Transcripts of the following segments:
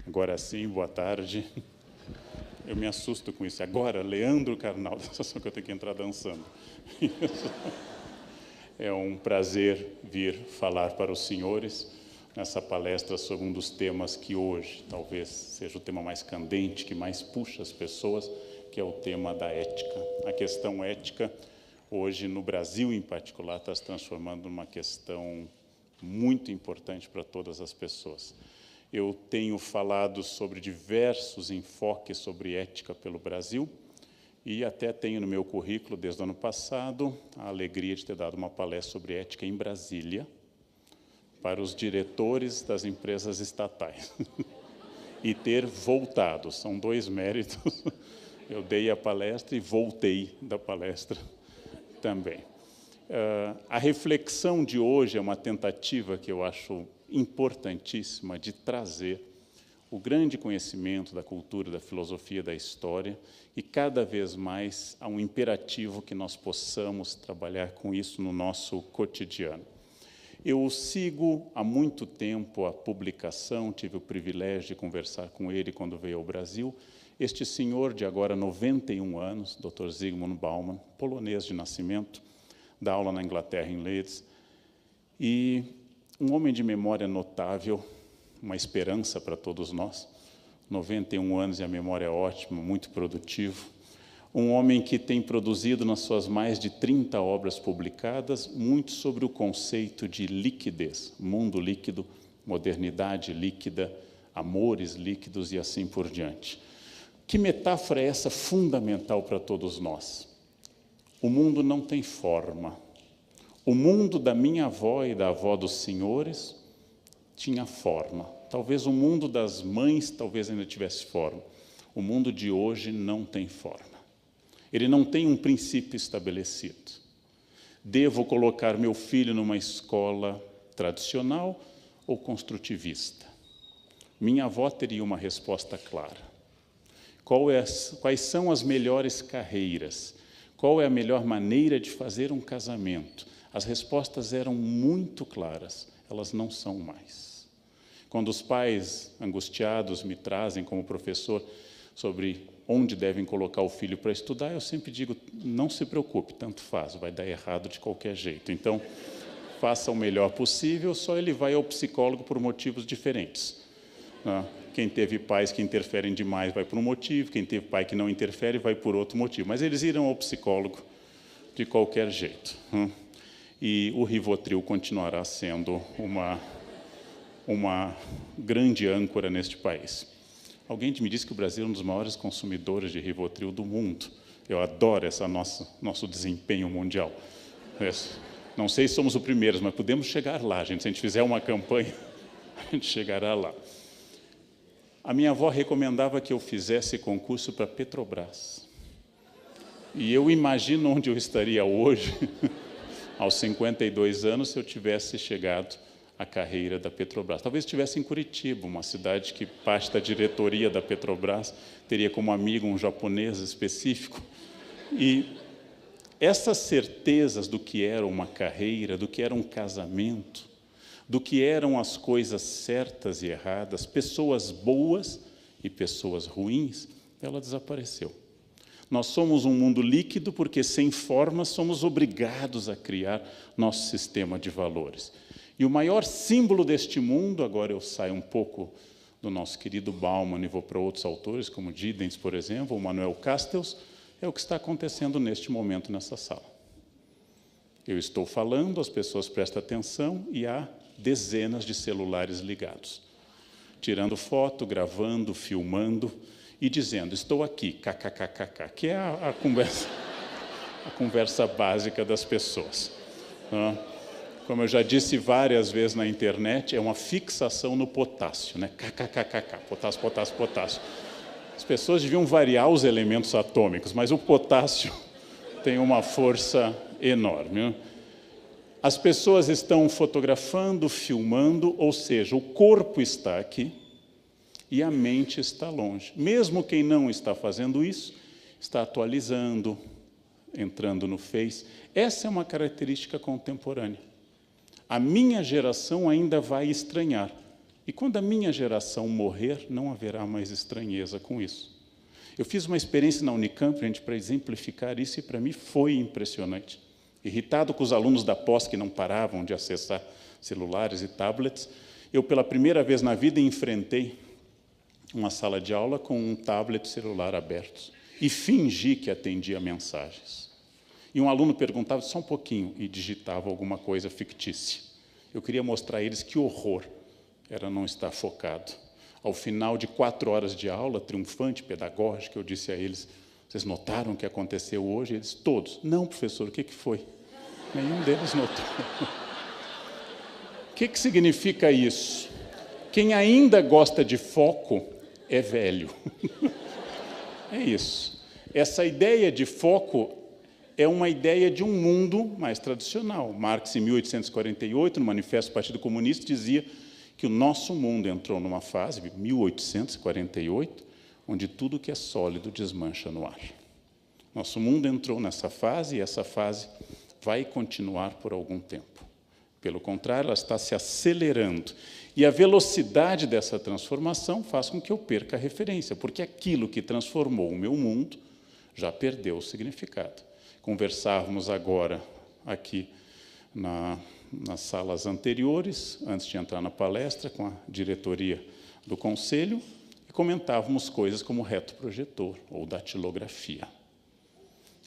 Agora sim, boa tarde. Eu me assusto com isso. Agora, Leandro Carnal, a sensação que eu tenho que entrar dançando. É um prazer vir falar para os senhores nessa palestra sobre um dos temas que hoje talvez seja o tema mais candente, que mais puxa as pessoas, que é o tema da ética. A questão ética, hoje no Brasil em particular, está se transformando numa questão muito importante para todas as pessoas. Eu tenho falado sobre diversos enfoques sobre ética pelo Brasil e até tenho no meu currículo, desde o ano passado, a alegria de ter dado uma palestra sobre ética em Brasília para os diretores das empresas estatais e ter voltado. São dois méritos. Eu dei a palestra e voltei da palestra também. A reflexão de hoje é uma tentativa que eu acho importantíssima de trazer o grande conhecimento da cultura, da filosofia, da história, e cada vez mais há um imperativo que nós possamos trabalhar com isso no nosso cotidiano. Eu sigo há muito tempo a publicação, tive o privilégio de conversar com ele quando veio ao Brasil, este senhor de agora 91 anos, Dr. Zygmunt Bauman, polonês de nascimento, dá aula na Inglaterra em Leeds, e um homem de memória notável, uma esperança para todos nós, 91 anos e a memória é ótima, muito produtivo, um homem que tem produzido nas suas mais de 30 obras publicadas, muito sobre o conceito de liquidez, mundo líquido, modernidade líquida, amores líquidos e assim por diante. Que metáfora é essa fundamental para todos nós? O mundo não tem forma. O mundo da minha avó e da avó dos senhores tinha forma. Talvez o mundo das mães talvez ainda tivesse forma. O mundo de hoje não tem forma. Ele não tem um princípio estabelecido. Devo colocar meu filho numa escola tradicional ou construtivista? Minha avó teria uma resposta clara. Quais são as melhores carreiras? Qual é a melhor maneira de fazer um casamento? As respostas eram muito claras, elas não são mais. Quando os pais angustiados me trazem como professor sobre onde devem colocar o filho para estudar, eu sempre digo, não se preocupe, tanto faz, vai dar errado de qualquer jeito. Então, faça o melhor possível, só ele vai ao psicólogo por motivos diferentes. Quem teve pais que interferem demais vai por um motivo, quem teve pai que não interfere vai por outro motivo. Mas eles irão ao psicólogo de qualquer jeito. E o Rivotril continuará sendo uma grande âncora neste país. Alguém me disse que o Brasil é um dos maiores consumidores de Rivotril do mundo. Eu adoro esse nosso desempenho mundial. Não sei se somos os primeiros, mas podemos chegar lá, gente. Se a gente fizer uma campanha, a gente chegará lá. A minha avó recomendava que eu fizesse concurso para Petrobras. E eu imagino onde eu estaria hoje, aos 52 anos, se eu tivesse chegado à carreira da Petrobras. Talvez estivesse em Curitiba, uma cidade que parte da diretoria da Petrobras teria como amigo um japonês específico. E essas certezas do que era uma carreira, do que era um casamento, do que eram as coisas certas e erradas, pessoas boas e pessoas ruins, ela desapareceu. Nós somos um mundo líquido porque, sem forma, somos obrigados a criar nosso sistema de valores. E o maior símbolo deste mundo, agora eu saio um pouco do nosso querido Bauman e vou para outros autores, como Giddens, por exemplo, ou Manuel Castells, é o que está acontecendo neste momento nessa sala. Eu estou falando, as pessoas prestam atenção e há dezenas de celulares ligados, tirando foto, gravando, filmando e dizendo, estou aqui, kkkk, que é a conversa básica das pessoas. Como eu já disse várias vezes na internet, é uma fixação no potássio, né? Kkkk, potássio, potássio, potássio. As pessoas deviam variar os elementos atômicos, mas o potássio tem uma força enorme. As pessoas estão fotografando, filmando, ou seja, o corpo está aqui e a mente está longe. Mesmo quem não está fazendo isso, está atualizando, entrando no Face. Essa é uma característica contemporânea. A minha geração ainda vai estranhar. E quando a minha geração morrer, não haverá mais estranheza com isso. Eu fiz uma experiência na Unicamp, gente, para exemplificar isso, e para mim foi impressionante. Irritado com os alunos da pós que não paravam de acessar celulares e tablets, eu, pela primeira vez na vida, enfrentei uma sala de aula com um tablet celular aberto e fingi que atendia mensagens. E um aluno perguntava só um pouquinho e digitava alguma coisa fictícia. Eu queria mostrar a eles que horror era não estar focado. Ao final de 4 horas de aula, triunfante, pedagógica, eu disse a eles, vocês notaram o que aconteceu hoje? Eles, todos. Não, professor, o que foi? Nenhum deles notou. O que significa isso? Quem ainda gosta de foco é velho. É isso. Essa ideia de foco é uma ideia de um mundo mais tradicional. Marx, em 1848, no Manifesto do Partido Comunista, dizia que o nosso mundo entrou numa fase, 1848, onde tudo que é sólido desmancha no ar. Nosso mundo entrou nessa fase, e essa fase vai continuar por algum tempo. Pelo contrário, ela está se acelerando. E a velocidade dessa transformação faz com que eu perca a referência, porque aquilo que transformou o meu mundo já perdeu o significado. Conversávamos agora aqui nas salas anteriores, antes de entrar na palestra, com a diretoria do Conselho, e comentávamos coisas como retroprojetor ou datilografia.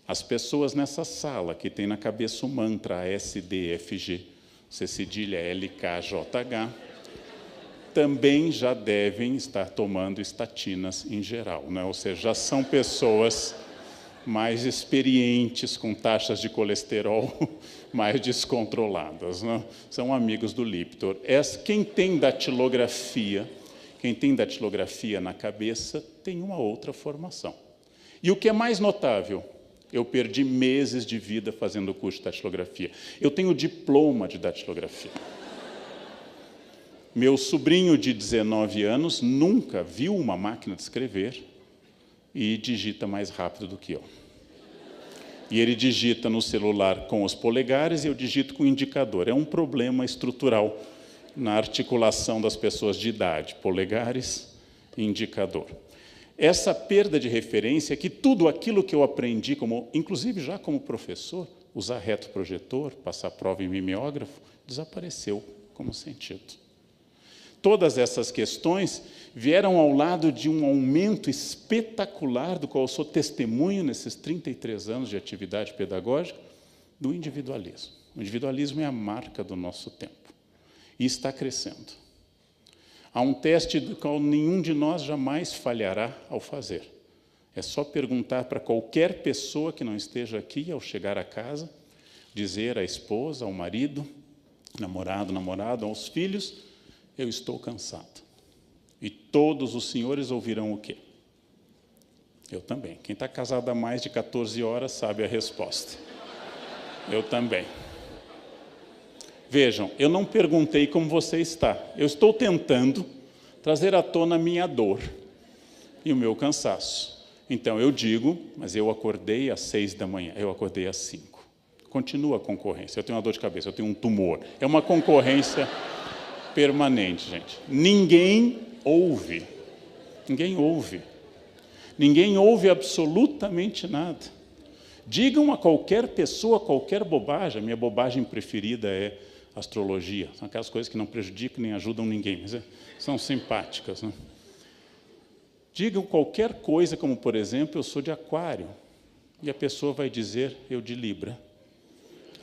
As pessoas nessa sala, que têm na cabeça o mantra ASDFG, C cedilha LKJH, também já devem estar tomando estatinas em geral, né? Ou seja, já são pessoas mais experientes, com taxas de colesterol mais descontroladas, né? São amigos do Lipitor. Quem tem datilografia na cabeça tem uma outra formação. E o que é mais notável, eu perdi meses de vida fazendo o curso de datilografia. Eu tenho diploma de datilografia. Meu sobrinho de 19 anos nunca viu uma máquina de escrever e digita mais rápido do que eu. E ele digita no celular com os polegares e eu digito com o indicador. É um problema estrutural na articulação das pessoas de idade, polegares e indicador. Essa perda de referência, que tudo aquilo que eu aprendi, inclusive já como professor, usar retroprojetor, passar prova em mimeógrafo, desapareceu como sentido. Todas essas questões vieram ao lado de um aumento espetacular, do qual eu sou testemunho nesses 33 anos de atividade pedagógica, do individualismo. O individualismo é a marca do nosso tempo e está crescendo. Há um teste do qual nenhum de nós jamais falhará ao fazer. É só perguntar para qualquer pessoa que não esteja aqui, ao chegar a casa, dizer à esposa, ao marido, namorado, aos filhos, eu estou cansado. E todos os senhores ouvirão o quê? Eu também. Quem está casado há mais de 14 horas sabe a resposta. Eu também. Vejam, eu não perguntei como você está. Eu estou tentando trazer à tona a minha dor e o meu cansaço. Então, eu digo, mas eu acordei às 6 da manhã, eu acordei às 5. Continua a concorrência. Eu tenho uma dor de cabeça, eu tenho um tumor. É uma concorrência permanente, gente. Ninguém ouve. Ninguém ouve. Ninguém ouve absolutamente nada. Digam a qualquer pessoa qualquer bobagem. A minha bobagem preferida é astrologia. São aquelas coisas que não prejudicam nem ajudam ninguém, mas são simpáticas, né? Digam qualquer coisa, como, por exemplo, eu sou de Aquário. E a pessoa vai dizer, eu de Libra.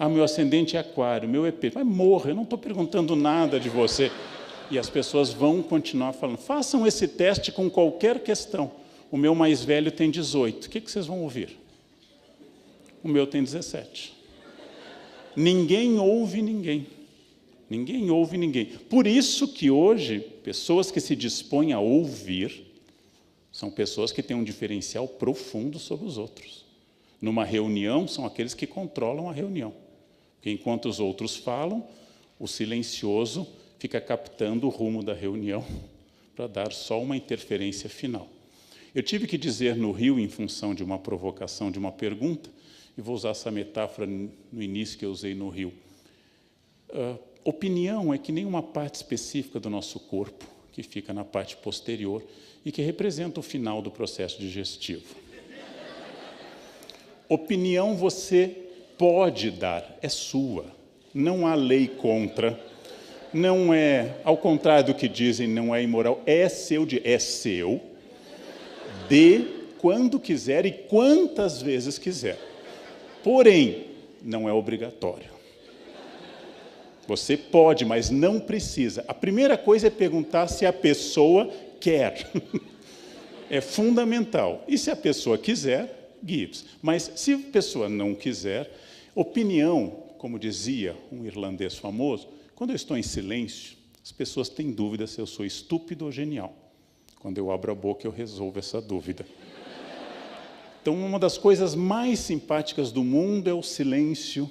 Ah, meu ascendente é Aquário, meu é Peixe. Mas morra, eu não estou perguntando nada de você. E as pessoas vão continuar falando. Façam esse teste com qualquer questão. O meu mais velho tem 18. O que vocês vão ouvir? O meu tem 17. Ninguém ouve ninguém. Ninguém ouve ninguém. Por isso que hoje, pessoas que se dispõem a ouvir são pessoas que têm um diferencial profundo sobre os outros. Numa reunião, são aqueles que controlam a reunião. Porque enquanto os outros falam, o silencioso fica captando o rumo da reunião para dar só uma interferência final. Eu tive que dizer no Rio, em função de uma provocação, de uma pergunta, e vou usar essa metáfora no início que eu usei no Rio. opinião é que nem uma parte específica do nosso corpo, que fica na parte posterior e que representa o final do processo digestivo. Opinião você pode dar, é sua. Não há lei contra. Não é, ao contrário do que dizem, não é imoral. É seu, dê quando quiser e quantas vezes quiser. Porém, não é obrigatório. Você pode, mas não precisa. A primeira coisa é perguntar se a pessoa quer. É fundamental. E se a pessoa quiser, gives. Mas se a pessoa não quiser, opinião, como dizia um irlandês famoso, quando eu estou em silêncio, as pessoas têm dúvida se eu sou estúpido ou genial. Quando eu abro a boca, eu resolvo essa dúvida. Então, uma das coisas mais simpáticas do mundo é o silêncio,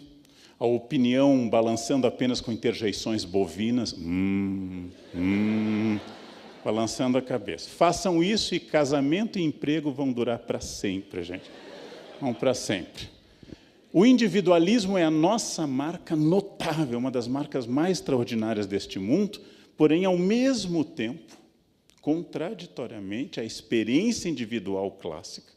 a opinião balançando apenas com interjeições bovinas, balançando a cabeça. Façam isso e casamento e emprego vão durar para sempre, gente. Vão para sempre. O individualismo é a nossa marca notável, uma das marcas mais extraordinárias deste mundo, porém, ao mesmo tempo, contraditoriamente, a experiência individual clássica,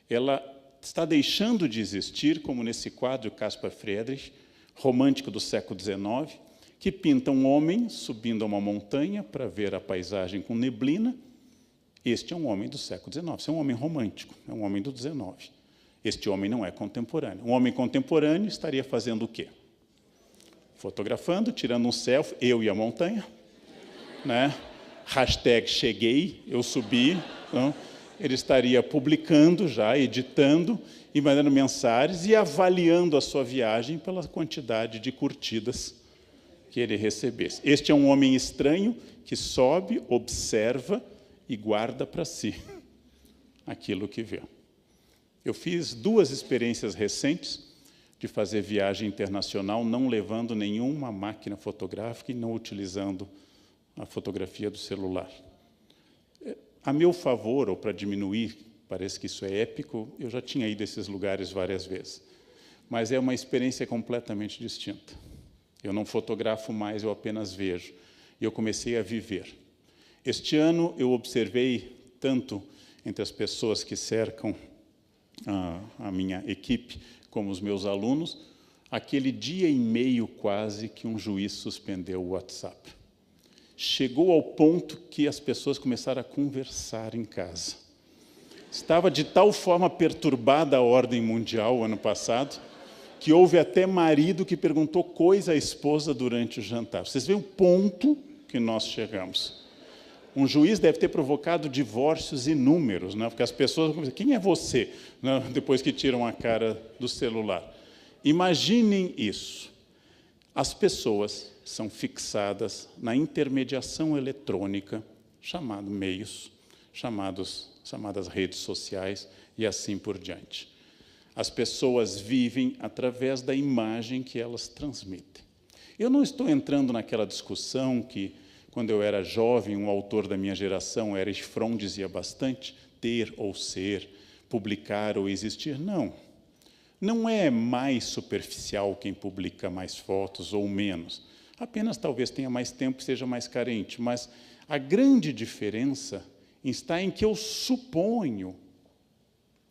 ela está deixando de existir, como nesse quadro Caspar Friedrich, romântico do século XIX, que pinta um homem subindo a uma montanha para ver a paisagem com neblina. Este é um homem do século XIX, esse é um homem romântico, é um homem do XIX. Este homem não é contemporâneo. Um homem contemporâneo estaria fazendo o quê? Fotografando, tirando um selfie, eu e a montanha, né? Hashtag cheguei, eu subi, então, ele estaria publicando já, editando e mandando mensagens e avaliando a sua viagem pela quantidade de curtidas que ele recebesse. Este é um homem estranho que sobe, observa e guarda para si aquilo que vê. Eu fiz 2 experiências recentes de fazer viagem internacional, não levando nenhuma máquina fotográfica e não utilizando a fotografia do celular. A meu favor, ou para diminuir, parece que isso é épico, eu já tinha ido a esses lugares várias vezes. Mas é uma experiência completamente distinta. Eu não fotografo mais, eu apenas vejo. E eu comecei a viver. Este ano eu observei, tanto entre as pessoas que cercam a minha equipe, como os meus alunos, aquele dia e meio quase que um juiz suspendeu o WhatsApp. Chegou ao ponto que as pessoas começaram a conversar em casa. Estava de tal forma perturbada a ordem mundial ano passado, que houve até marido que perguntou coisa à esposa durante o jantar. Vocês veem o ponto que nós chegamos. Um juiz deve ter provocado divórcios inúmeros, né? Porque as pessoas vão dizer, quem é você? Né? Depois que tiram a cara do celular. Imaginem isso. As pessoas são fixadas na intermediação eletrônica, chamadas redes sociais e assim por diante. As pessoas vivem através da imagem que elas transmitem. Eu não estou entrando naquela discussão que, quando eu era jovem, um autor da minha geração, Erich Fromm, dizia bastante, ter ou ser, publicar ou existir. Não. Não é mais superficial quem publica mais fotos ou menos. Apenas talvez tenha mais tempo e seja mais carente. Mas a grande diferença está em que eu suponho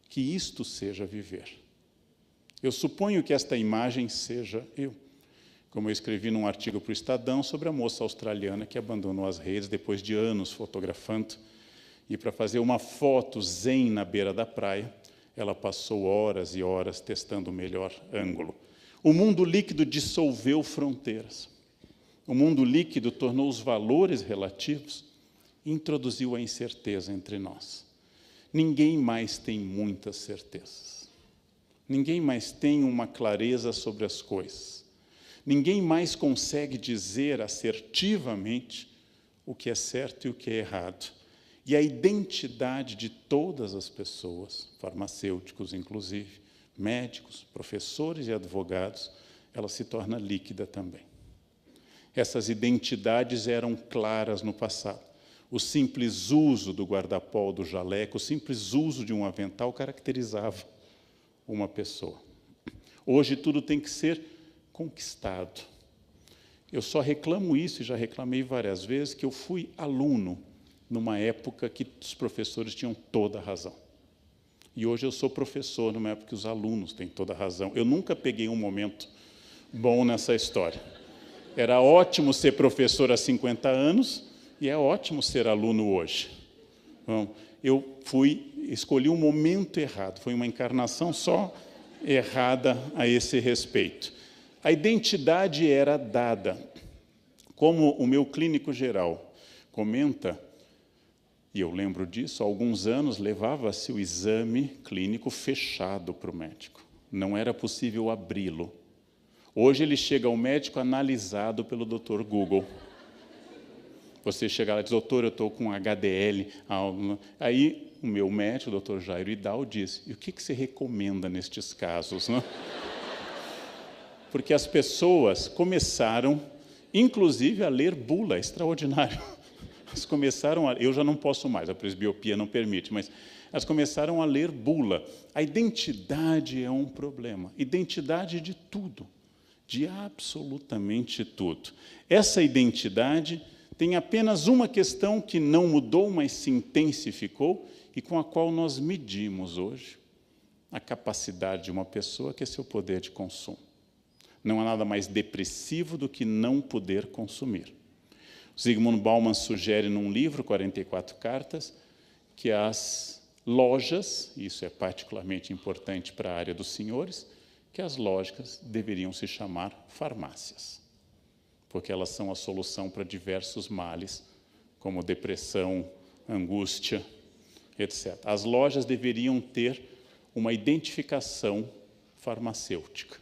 que isto seja viver. Eu suponho que esta imagem seja eu. Como eu escrevi num artigo para o Estadão sobre a moça australiana que abandonou as redes depois de anos fotografando, e para fazer uma foto zen na beira da praia, ela passou horas e horas testando o melhor ângulo. O mundo líquido dissolveu fronteiras. O mundo líquido tornou os valores relativos e introduziu a incerteza entre nós. Ninguém mais tem muitas certezas. Ninguém mais tem uma clareza sobre as coisas. Ninguém mais consegue dizer assertivamente o que é certo e o que é errado. E a identidade de todas as pessoas, farmacêuticos inclusive, médicos, professores e advogados, ela se torna líquida também. Essas identidades eram claras no passado. O simples uso do guarda-pó ou do jaleco, o simples uso de um avental caracterizava uma pessoa. Hoje tudo tem que ser conquistado. Eu só reclamo isso, e já reclamei várias vezes, que eu fui aluno numa época que os professores tinham toda a razão. E hoje eu sou professor numa época que os alunos têm toda a razão. Eu nunca peguei um momento bom nessa história. Era ótimo ser professor há 50 anos e é ótimo ser aluno hoje. Bom, eu escolhi um momento errado, foi uma encarnação só errada a esse respeito. A identidade era dada. Como o meu clínico geral comenta, e eu lembro disso, há alguns anos levava-se o exame clínico fechado para o médico. Não era possível abri-lo. Hoje ele chega ao médico analisado pelo Dr. Google. Você chega lá e diz, doutor, eu estou com HDL. Aí o meu médico, o Dr. Jairo Idal, diz, e o que você recomenda nestes casos? Não? Porque as pessoas começaram, inclusive, a ler bula, extraordinário. Elas começaram eu já não posso mais, a presbiopia não permite, mas elas começaram a ler bula. A identidade é um problema. Identidade de tudo, de absolutamente tudo. Essa identidade tem apenas uma questão que não mudou, mas se intensificou, e com a qual nós medimos hoje a capacidade de uma pessoa, que é seu poder de consumo. Não há nada mais depressivo do que não poder consumir. Zygmunt Bauman sugere num livro, 44 cartas, que as lojas, isso é particularmente importante para a área dos senhores, que as lojas deveriam se chamar farmácias, porque elas são a solução para diversos males, como depressão, angústia, etc. As lojas deveriam ter uma identificação farmacêutica.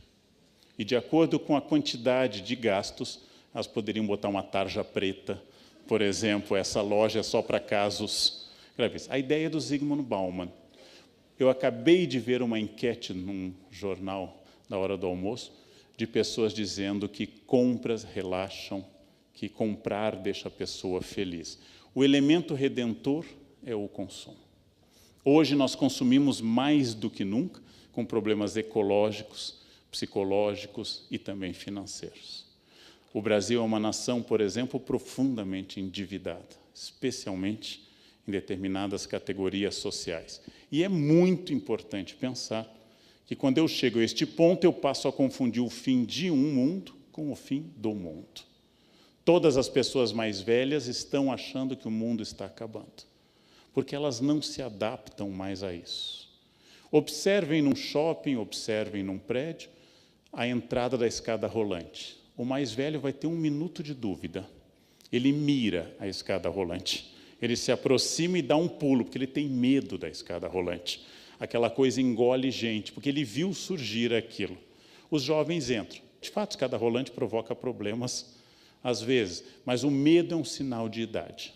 E, de acordo com a quantidade de gastos, elas poderiam botar uma tarja preta, por exemplo, essa loja é só para casos graves. A ideia do Zygmunt Bauman. Eu acabei de ver uma enquete num jornal na hora do almoço, de pessoas dizendo que compras relaxam, que comprar deixa a pessoa feliz. O elemento redentor é o consumo. Hoje nós consumimos mais do que nunca, com problemas ecológicos, psicológicos e também financeiros. O Brasil é uma nação, por exemplo, profundamente endividada, especialmente em determinadas categorias sociais. E é muito importante pensar que, quando eu chego a este ponto, eu passo a confundir o fim de um mundo com o fim do mundo. Todas as pessoas mais velhas estão achando que o mundo está acabando, porque elas não se adaptam mais a isso. Observem num shopping, observem num prédio, a entrada da escada rolante. O mais velho vai ter 1 minuto de dúvida. Ele mira a escada rolante. Ele se aproxima e dá um pulo, porque ele tem medo da escada rolante. Aquela coisa engole gente, porque ele viu surgir aquilo. Os jovens entram. De fato, a escada rolante provoca problemas, às vezes, mas o medo é um sinal de idade.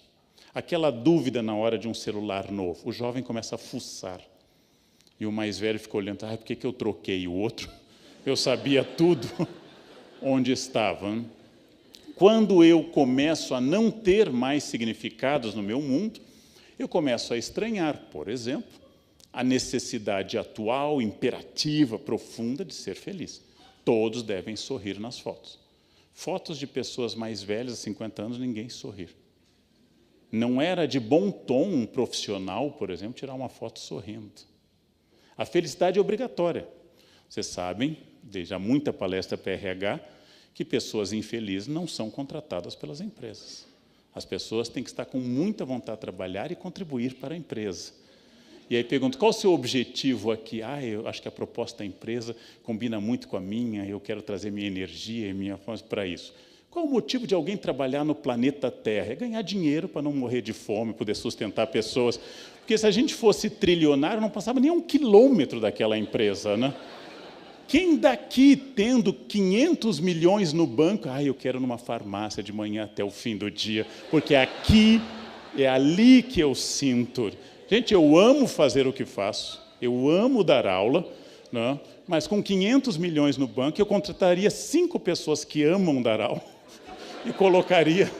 Aquela dúvida na hora de um celular novo, o jovem começa a fuçar. E o mais velho fica olhando, por que eu troquei o outro? Eu sabia tudo onde estava. Quando eu começo a não ter mais significados no meu mundo, eu começo a estranhar, por exemplo, a necessidade atual, imperativa, profunda de ser feliz. Todos devem sorrir nas fotos. Fotos de pessoas mais velhas, 50 anos, ninguém sorrir. Não era de bom tom um profissional, por exemplo, tirar uma foto sorrindo. A felicidade é obrigatória. Vocês sabem, desde há muita palestra para RH, que pessoas infelizes não são contratadas pelas empresas. As pessoas têm que estar com muita vontade de trabalhar e contribuir para a empresa. E aí pergunto, qual o seu objetivo aqui? Eu acho que a proposta da empresa combina muito com a minha, eu quero trazer minha energia e minha força para isso. Qual o motivo de alguém trabalhar no planeta Terra? É ganhar dinheiro para não morrer de fome, poder sustentar pessoas. Porque se a gente fosse trilionário, não passava nem 1 quilômetro daquela empresa, né? Quem daqui, tendo 500 milhões no banco, eu quero numa farmácia de manhã até o fim do dia, porque aqui, é ali que eu sinto. Gente, eu amo fazer o que faço, eu amo dar aula, né? Mas com 500 milhões no banco, eu contrataria 5 pessoas que amam dar aula e colocaria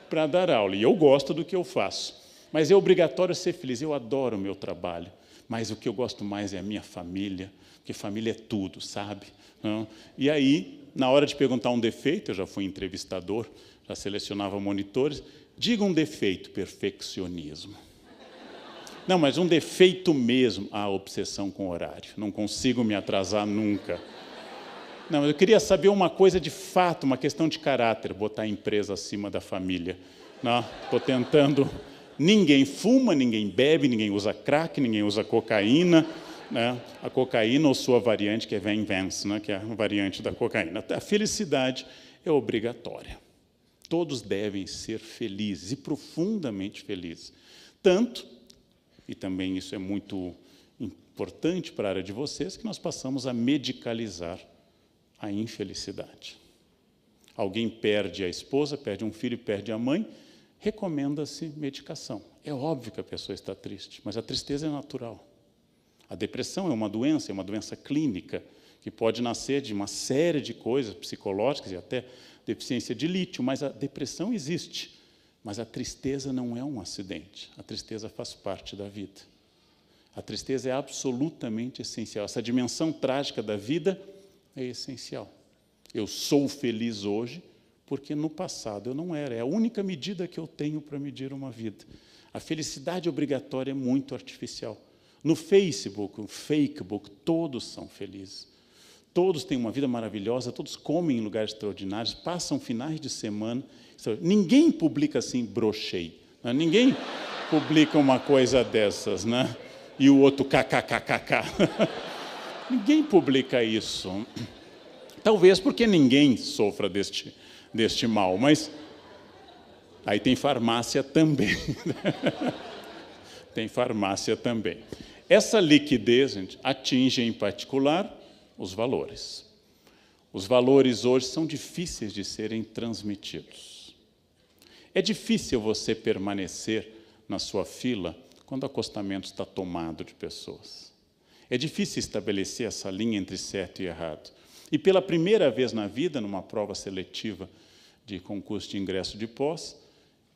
para dar aula. E eu gosto do que eu faço. Mas é obrigatório ser feliz, eu adoro o meu trabalho. mas o que eu gosto mais é a minha família, porque família é tudo, sabe? Não? E aí, na hora de perguntar um defeito, eu já fui entrevistador, já selecionava monitores, diga um defeito, perfeccionismo. Não, mas um defeito mesmo, obsessão com horário, não consigo me atrasar nunca. Não, eu queria saber uma coisa de fato, uma questão de caráter, botar a empresa acima da família. Estou tentando... Ninguém fuma, ninguém bebe, ninguém usa crack, ninguém usa cocaína. Né? A cocaína ou sua variante, que é Venvance, né? Que é a variante da cocaína. A felicidade é obrigatória. Todos devem ser felizes, e profundamente felizes. Tanto, e também isso é muito importante para a área de vocês, que nós passamos a medicalizar a infelicidade. Alguém perde a esposa, perde um filho, perde a mãe, recomenda-se medicação. É óbvio que a pessoa está triste, mas a tristeza é natural. A depressão é uma doença clínica, que pode nascer de uma série de coisas psicológicas e até deficiência de lítio, mas a depressão existe. Mas a tristeza não é um acidente, a tristeza faz parte da vida. A tristeza é absolutamente essencial. Essa dimensão trágica da vida é essencial. Eu sou feliz hoje porque no passado eu não era. É a única medida que eu tenho para medir uma vida. A felicidade obrigatória é muito artificial. No Facebook, no Fakebook, todos são felizes. Todos têm uma vida maravilhosa, todos comem em lugares extraordinários, passam finais de semana. Ninguém publica assim, brochei. Né? Ninguém publica uma coisa dessas, né? E o outro kkkk. Ninguém publica isso. Talvez porque ninguém sofra deste mal, mas aí tem farmácia também. Tem farmácia também. Essa liquidez, gente, atinge em particular os valores. Os valores hoje são difíceis de serem transmitidos. É difícil você permanecer na sua fila quando o acostamento está tomado de pessoas. É difícil estabelecer essa linha entre certo e errado. E pela primeira vez na vida, numa prova seletiva de concurso de ingresso de pós,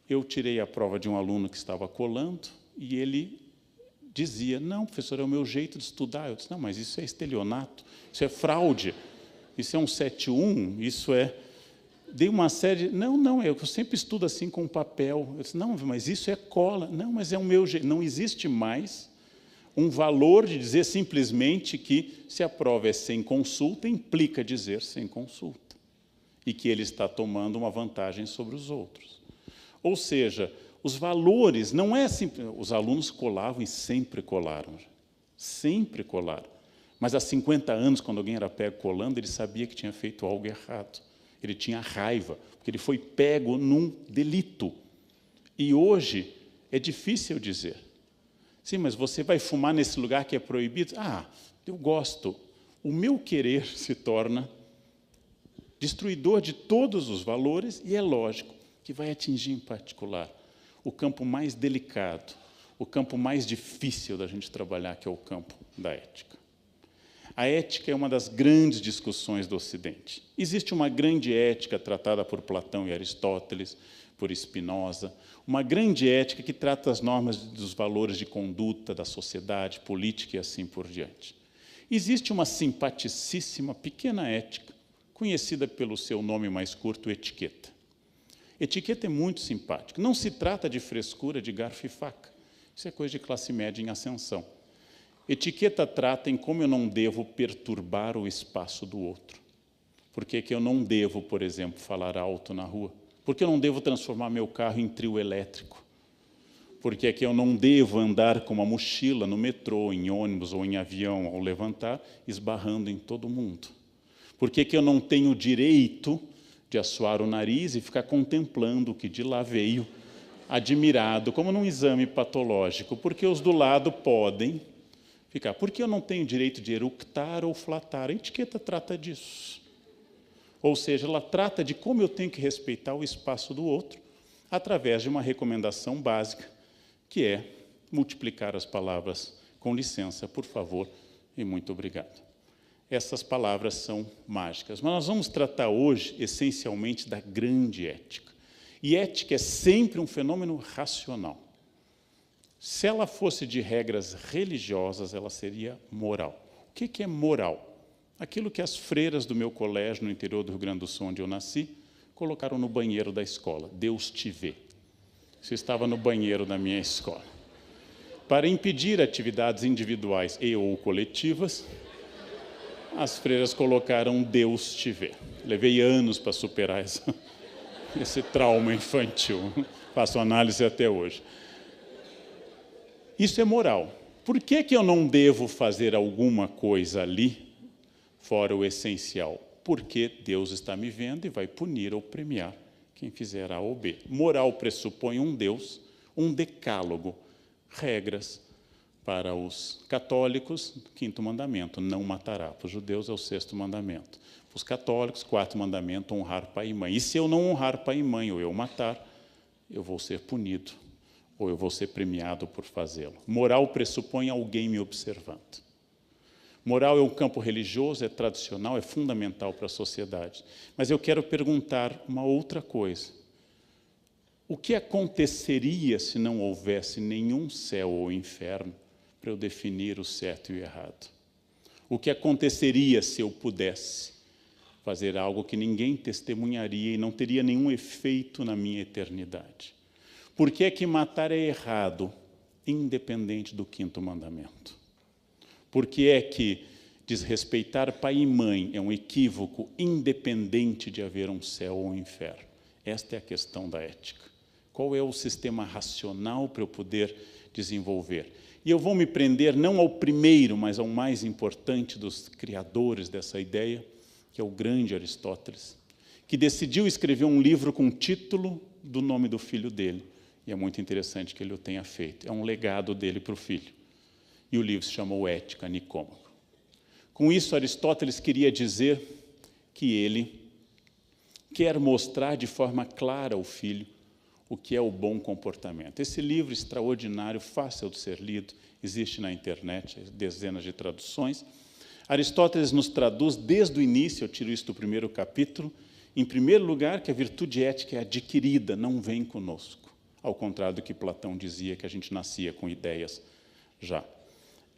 eu tirei a prova de um aluno que estava colando e ele dizia, não, professor, é o meu jeito de estudar. Eu disse, não, mas isso é estelionato, isso é fraude, isso é um 7-1, isso é... Dei uma série... Não, eu sempre estudo assim com papel. Eu disse, não, mas isso é cola. Não, mas é o meu jeito. Não existe mais um valor de dizer simplesmente que se a prova é sem consulta, implica dizer sem consulta. E que ele está tomando uma vantagem sobre os outros. Ou seja, os valores não é simples... Os alunos colavam e sempre colaram. Sempre colaram. Mas há 50 anos, quando alguém era pego colando, ele sabia que tinha feito algo errado. Ele tinha raiva, porque ele foi pego num delito. E hoje é difícil dizer. Sim, mas você vai fumar nesse lugar que é proibido? Eu gosto. O meu querer se torna destruidor de todos os valores e é lógico que vai atingir em particular o campo mais delicado, o campo mais difícil da gente trabalhar, que é o campo da ética. A ética é uma das grandes discussões do Ocidente. Existe uma grande ética tratada por Platão e Aristóteles, por Spinoza, uma grande ética que trata as normas dos valores de conduta da sociedade, política e assim por diante. Existe uma simpaticíssima pequena ética, conhecida pelo seu nome mais curto, etiqueta. Etiqueta é muito simpática. Não se trata de frescura de garfo e faca. Isso é coisa de classe média em ascensão. Etiqueta trata em como eu não devo perturbar o espaço do outro. Por que eu não devo, por exemplo, falar alto na rua? Por que eu não devo transformar meu carro em trio elétrico? Por que eu não devo andar com uma mochila no metrô, em ônibus ou em avião, ao levantar, esbarrando em todo mundo? Por que eu não tenho o direito de assoar o nariz e ficar contemplando o que de lá veio, admirado, como num exame patológico? Porque os do lado podem ficar. Por que eu não tenho direito de eructar ou flatar? A etiqueta trata disso. Ou seja, ela trata de como eu tenho que respeitar o espaço do outro através de uma recomendação básica, que é multiplicar as palavras com licença, por favor e muito obrigado. Essas palavras são mágicas. Mas nós vamos tratar hoje, essencialmente, da grande ética. E ética é sempre um fenômeno racional. Se ela fosse de regras religiosas, ela seria moral. O que é moral? Aquilo que as freiras do meu colégio no interior do Rio Grande do Sul, onde eu nasci, colocaram no banheiro da escola. Deus te vê. Isso estava no banheiro da minha escola. Para impedir atividades individuais e ou coletivas, as freiras colocaram Deus te vê. Levei anos para superar esse trauma infantil. Faço análise até hoje. Isso é moral. Por que eu não devo fazer alguma coisa ali, fora o essencial? Porque Deus está me vendo e vai punir ou premiar quem fizer A ou B. Moral pressupõe um Deus, um decálogo, regras. Para os católicos, 5º mandamento, não matará. Para os judeus é o 6º mandamento. Para os católicos, 4º mandamento, honrar pai e mãe. E se eu não honrar pai e mãe ou eu matar, eu vou ser punido ou eu vou ser premiado por fazê-lo. Moral pressupõe alguém me observando. Moral é um campo religioso, é tradicional, é fundamental para a sociedade. Mas eu quero perguntar uma outra coisa. O que aconteceria se não houvesse nenhum céu ou inferno para eu definir o certo e o errado? O que aconteceria se eu pudesse fazer algo que ninguém testemunharia e não teria nenhum efeito na minha eternidade? Por que é que matar é errado, independente do 5º mandamento? Por que é que desrespeitar pai e mãe é um equívoco, independente de haver um céu ou um inferno? Esta é a questão da ética. Qual é o sistema racional para eu poder desenvolver? E eu vou me prender não ao primeiro, mas ao mais importante dos criadores dessa ideia, que é o grande Aristóteles, que decidiu escrever um livro com o título do nome do filho dele. E é muito interessante que ele o tenha feito. É um legado dele para o filho. E o livro se chamou Ética, Nicômaco. Com isso, Aristóteles queria dizer que ele quer mostrar de forma clara ao filho o que é o bom comportamento. Esse livro extraordinário, fácil de ser lido, existe na internet, dezenas de traduções. Aristóteles nos traduz desde o início, eu tiro isso do 1º capítulo, em primeiro lugar, que a virtude ética é adquirida, não vem conosco. Ao contrário do que Platão dizia, que a gente nascia com ideias já.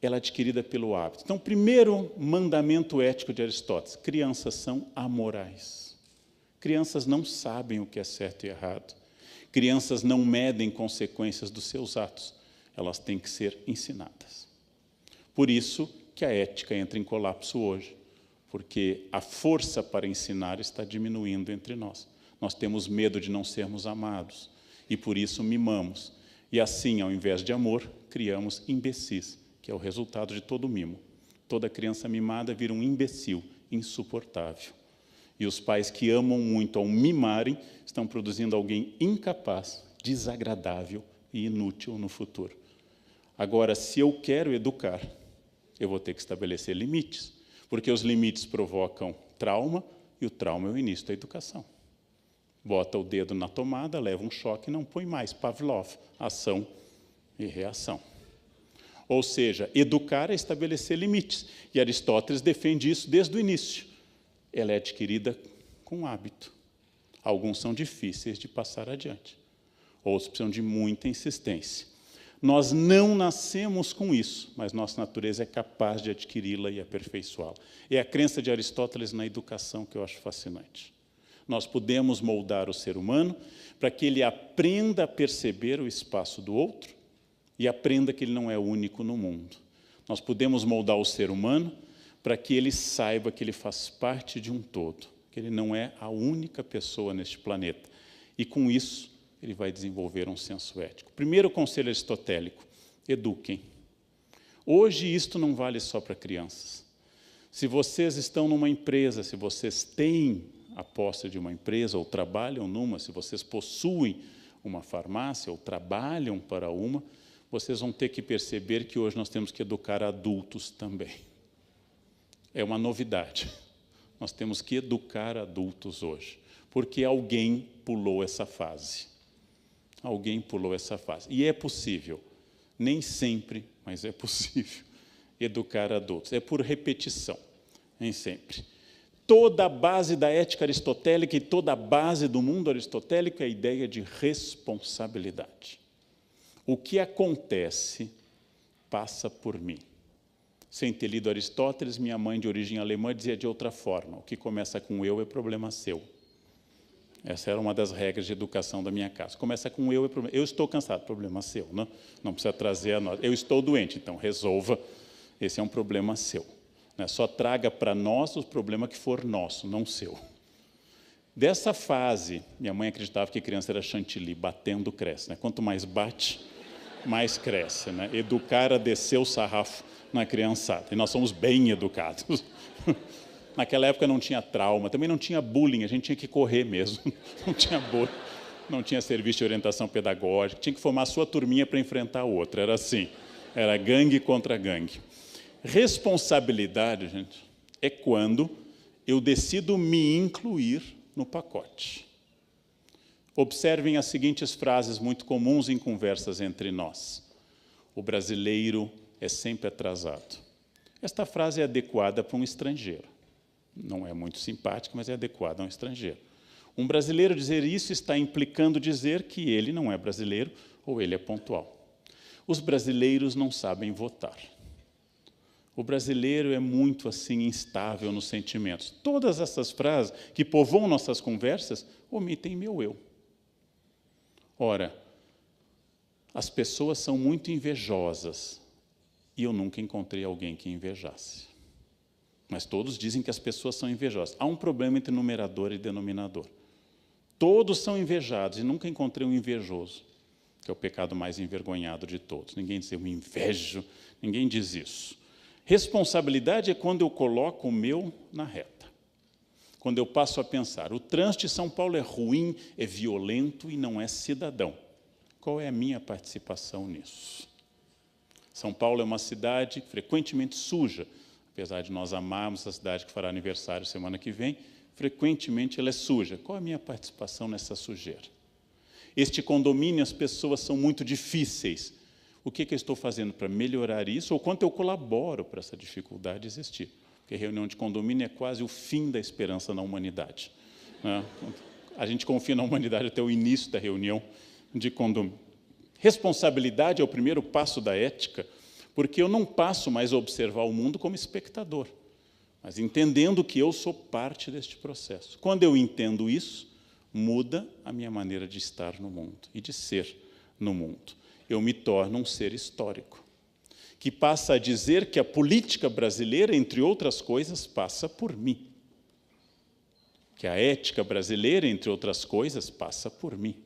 Ela é adquirida pelo hábito. Então, primeiro mandamento ético de Aristóteles: crianças são amorais. Crianças não sabem o que é certo e errado. Crianças não medem consequências dos seus atos. Elas têm que ser ensinadas. Por isso que a ética entra em colapso hoje, porque a força para ensinar está diminuindo entre nós. Nós temos medo de não sermos amados e por isso mimamos. E assim, ao invés de amor, criamos imbecis, que é o resultado de todo mimo. Toda criança mimada vira um imbecil, insuportável. E os pais que amam muito ao mimarem estão produzindo alguém incapaz, desagradável e inútil no futuro. Agora, se eu quero educar, eu vou ter que estabelecer limites, porque os limites provocam trauma e o trauma é o início da educação. Bota o dedo na tomada, leva um choque e não põe mais. Pavlov, ação e reação. Ou seja, educar é estabelecer limites. E Aristóteles defende isso desde o início. Ela é adquirida com hábito. Alguns são difíceis de passar adiante. Outros precisam de muita insistência. Nós não nascemos com isso, mas nossa natureza é capaz de adquiri-la e aperfeiçoá-la. É a crença de Aristóteles na educação que eu acho fascinante. Nós podemos moldar o ser humano para que ele aprenda a perceber o espaço do outro e aprenda que ele não é único no mundo. Nós podemos moldar o ser humano para que ele saiba que ele faz parte de um todo, que ele não é a única pessoa neste planeta. E, com isso, ele vai desenvolver um senso ético. Primeiro conselho aristotélico: eduquem. Hoje, isto não vale só para crianças. Se vocês estão numa empresa, se vocês têm a posse de uma empresa ou trabalham numa, se vocês possuem uma farmácia ou trabalham para uma, vocês vão ter que perceber que hoje nós temos que educar adultos também. É uma novidade. Nós temos que educar adultos hoje, porque alguém pulou essa fase. Alguém pulou essa fase. E é possível, nem sempre, mas é possível, educar adultos. É por repetição, nem sempre. Toda a base da ética aristotélica e toda a base do mundo aristotélico é a ideia de responsabilidade. O que acontece passa por mim. Sem ter lido Aristóteles, minha mãe, de origem alemã, dizia de outra forma: o que começa com eu é problema seu. Essa era uma das regras de educação da minha casa. Começa com eu é problema. Eu estou cansado, problema seu. Não precisa trazer a nós. Eu estou doente, então resolva. Esse é um problema seu. Só traga para nós o problema que for nosso, não seu. Dessa fase, minha mãe acreditava que criança era chantilly, batendo cresce. Quanto mais bate, mais cresce. Educar a descer o sarrafo na criançada. E nós somos bem educados. Naquela época não tinha trauma, também não tinha bullying, a gente tinha que correr mesmo. Não tinha bullying, não tinha serviço de orientação pedagógica, tinha que formar a sua turminha para enfrentar a outra. Era assim, era gangue contra gangue. Responsabilidade, gente, é quando eu decido me incluir no pacote. Observem as seguintes frases muito comuns em conversas entre nós. O brasileiro é sempre atrasado. Esta frase é adequada para um estrangeiro. Não é muito simpática, mas é adequada a um estrangeiro. Um brasileiro dizer isso está implicando dizer que ele não é brasileiro ou ele é pontual. Os brasileiros não sabem votar. O brasileiro é muito assim instável nos sentimentos. Todas essas frases que povoam nossas conversas omitem meu eu. Ora, as pessoas são muito invejosas e eu nunca encontrei alguém que invejasse. Mas todos dizem que as pessoas são invejosas. Há um problema entre numerador e denominador. Todos são invejados e nunca encontrei um invejoso, que é o pecado mais envergonhado de todos. Ninguém diz eu invejo, ninguém diz isso. Responsabilidade é quando eu coloco o meu na reta. Quando eu passo a pensar, o trânsito de São Paulo é ruim, é violento e não é cidadão. Qual é a minha participação nisso? São Paulo é uma cidade frequentemente suja, apesar de nós amarmos a cidade que fará aniversário semana que vem, frequentemente ela é suja. Qual é a minha participação nessa sujeira? Este condomínio, as pessoas são muito difíceis. O que eu estou fazendo para melhorar isso? Ou quanto eu colaboro para essa dificuldade existir? Porque reunião de condomínio é quase o fim da esperança na humanidade. A gente confia na humanidade até o início da reunião de condomínio. Responsabilidade é o primeiro passo da ética, porque eu não passo mais a observar o mundo como espectador, mas entendendo que eu sou parte deste processo. Quando eu entendo isso, muda a minha maneira de estar no mundo e de ser no mundo. Eu me torno um ser histórico, que passa a dizer que a política brasileira, entre outras coisas, passa por mim. Que a ética brasileira, entre outras coisas, passa por mim.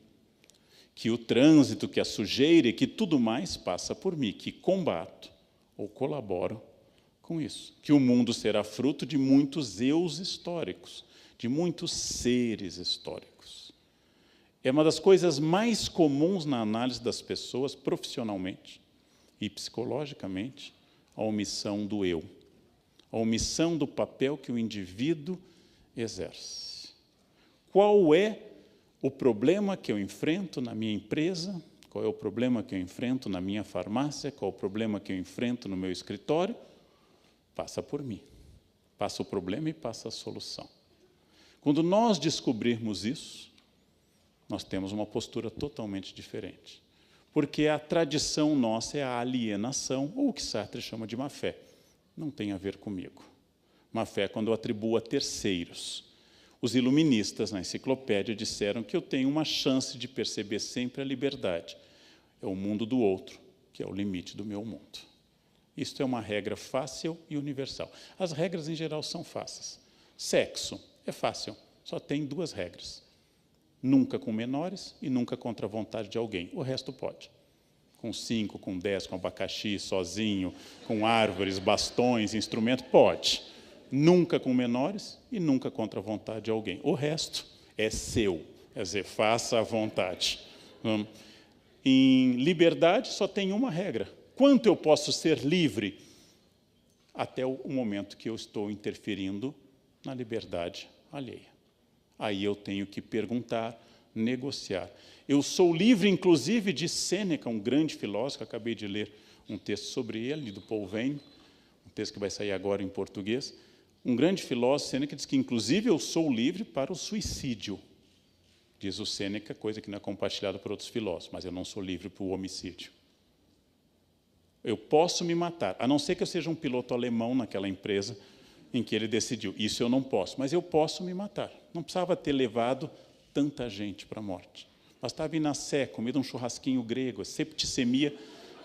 Que o trânsito, que a sujeira e que tudo mais passa por mim, que combato ou colaboro com isso. Que o mundo será fruto de muitos eus históricos, de muitos seres históricos. É uma das coisas mais comuns na análise das pessoas, profissionalmente e psicologicamente, a omissão do eu, a omissão do papel que o indivíduo exerce. Qual é o problema que eu enfrento na minha empresa? Qual é o problema que eu enfrento na minha farmácia? Qual é o problema que eu enfrento no meu escritório? Passa por mim. Passa o problema e passa a solução. Quando nós descobrirmos isso, nós temos uma postura totalmente diferente. Porque a tradição nossa é a alienação, ou o que Sartre chama de má-fé. Não tem a ver comigo. Má-fé é quando eu atribuo a terceiros. Os iluministas, na enciclopédia, disseram que eu tenho uma chance de perceber sempre a liberdade. É o mundo do outro, que é o limite do meu mundo. Isto é uma regra fácil e universal. As regras, em geral, são fáceis. Sexo é fácil, só tem 2 regras. Nunca com menores e nunca contra a vontade de alguém. O resto pode. Com 5, com 10, com abacaxi, sozinho, com árvores, bastões, instrumento, pode. Nunca com menores e nunca contra a vontade de alguém. O resto é seu, quer dizer, faça à vontade. Em liberdade só tem uma regra. Quanto eu posso ser livre? Até o momento que eu estou interferindo na liberdade alheia. Aí eu tenho que perguntar, negociar. Eu sou livre, inclusive, de Sêneca, um grande filósofo, acabei de ler um texto sobre ele, do Paul Veyne, um texto que vai sair agora em português. Um grande filósofo, Sêneca, diz que, inclusive, eu sou livre para o suicídio. Diz o Sêneca, coisa que não é compartilhada por outros filósofos, mas eu não sou livre para o homicídio. Eu posso me matar, a não ser que eu seja um piloto alemão naquela empresa em que ele decidiu, isso eu não posso, mas eu posso me matar. Não precisava ter levado tanta gente para a morte. Bastava ir na Sé, comer um churrasquinho grego, septicemia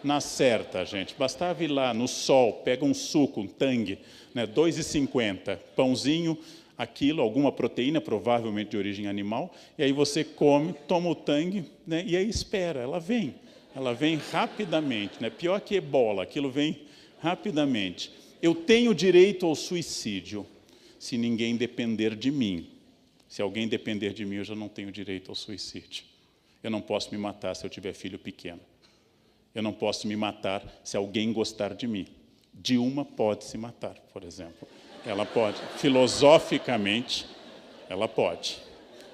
na certa, gente. Bastava ir lá no sol, pega um suco, um tangue, né, 2,50, pãozinho, aquilo, alguma proteína, provavelmente de origem animal, e aí você come, toma o tangue, né, e aí espera, ela vem rapidamente, né, pior que ebola, aquilo vem rapidamente. Eu tenho direito ao suicídio se ninguém depender de mim. Se alguém depender de mim, eu já não tenho direito ao suicídio. Eu não posso me matar se eu tiver filho pequeno. Eu não posso me matar se alguém gostar de mim. Dilma pode se matar, por exemplo. Ela pode, filosoficamente, ela pode.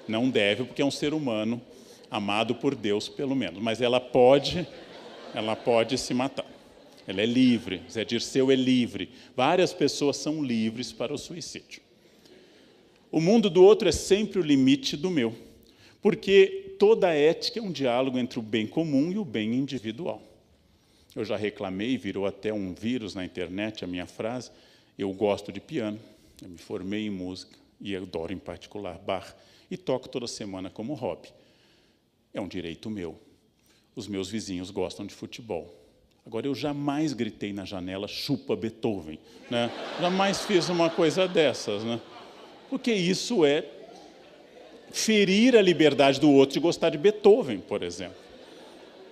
Não deve, porque é um ser humano amado por Deus, pelo menos. Mas ela pode se matar. Ela é livre, Zé Dirceu é livre. Várias pessoas são livres para o suicídio. O mundo do outro é sempre o limite do meu, porque toda ética é um diálogo entre o bem comum e o bem individual. Eu já reclamei, virou até um vírus na internet a minha frase, eu gosto de piano, eu me formei em música, e adoro em particular Bach, e toco toda semana como hobby. É um direito meu. Os meus vizinhos gostam de futebol. Agora, eu jamais gritei na janela, chupa Beethoven, né? Jamais fiz uma coisa dessas, né? Porque isso é ferir a liberdade do outro de gostar de Beethoven, por exemplo.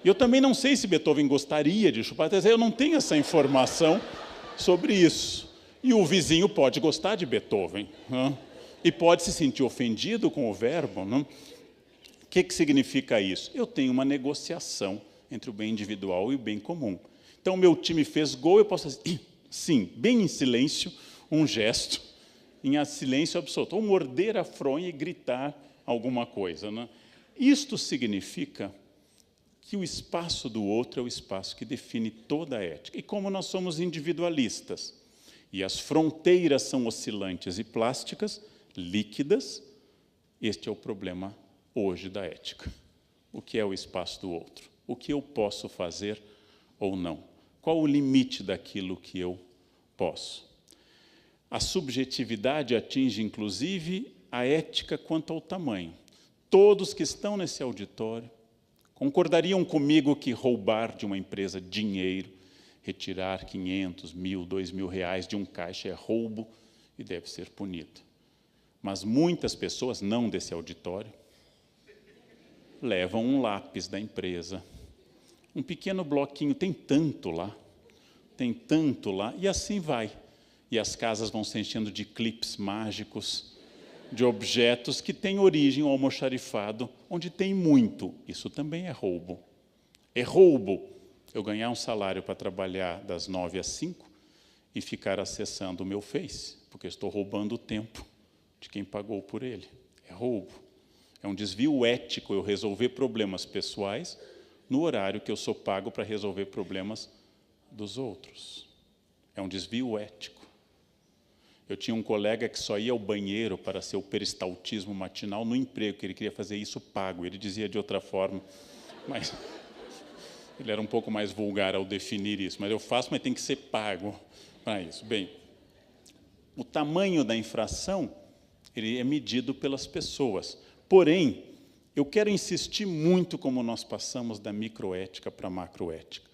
E eu também não sei se Beethoven gostaria de chupar, eu não tenho essa informação sobre isso. E o vizinho pode gostar de Beethoven, né? E pode se sentir ofendido com o verbo. Né? O que significa isso? Eu tenho uma negociação entre o bem individual e o bem comum. Então, meu time fez gol, eu posso dizer, sim, bem em silêncio, um gesto, em silêncio absoluto, ou morder a fronha e gritar alguma coisa. Né? Isto significa que o espaço do outro é o espaço que define toda a ética. E como nós somos individualistas, e as fronteiras são oscilantes e plásticas, líquidas, este é o problema hoje da ética. O que é o espaço do outro? O que eu posso fazer ou não? Qual o limite daquilo que eu posso? A subjetividade atinge, inclusive, a ética quanto ao tamanho. Todos que estão nesse auditório concordariam comigo que roubar de uma empresa dinheiro, retirar 500, 1.000, 2.000 reais de um caixa é roubo e deve ser punido. Mas muitas pessoas, não desse auditório, levam um lápis da empresa, um pequeno bloquinho, tem tanto lá, e assim vai. E as casas vão se enchendo de clipes mágicos, de objetos que têm origem ao almoxarifado, onde tem muito. Isso também é roubo. É roubo eu ganhar um salário para trabalhar das 9 às 5 e ficar acessando o meu Face, porque eu estou roubando o tempo de quem pagou por ele. É roubo. É um desvio ético eu resolver problemas pessoais no horário que eu sou pago para resolver problemas dos outros. É um desvio ético. Eu tinha um colega que só ia ao banheiro para seu peristaltismo matinal no emprego, que ele queria fazer isso pago. Ele dizia de outra forma, mas ele era um pouco mais vulgar ao definir isso. Mas eu faço, mas tem que ser pago para isso. Bem, o tamanho da infração ele é medido pelas pessoas. Porém, eu quero insistir muito como nós passamos da microética para a macroética.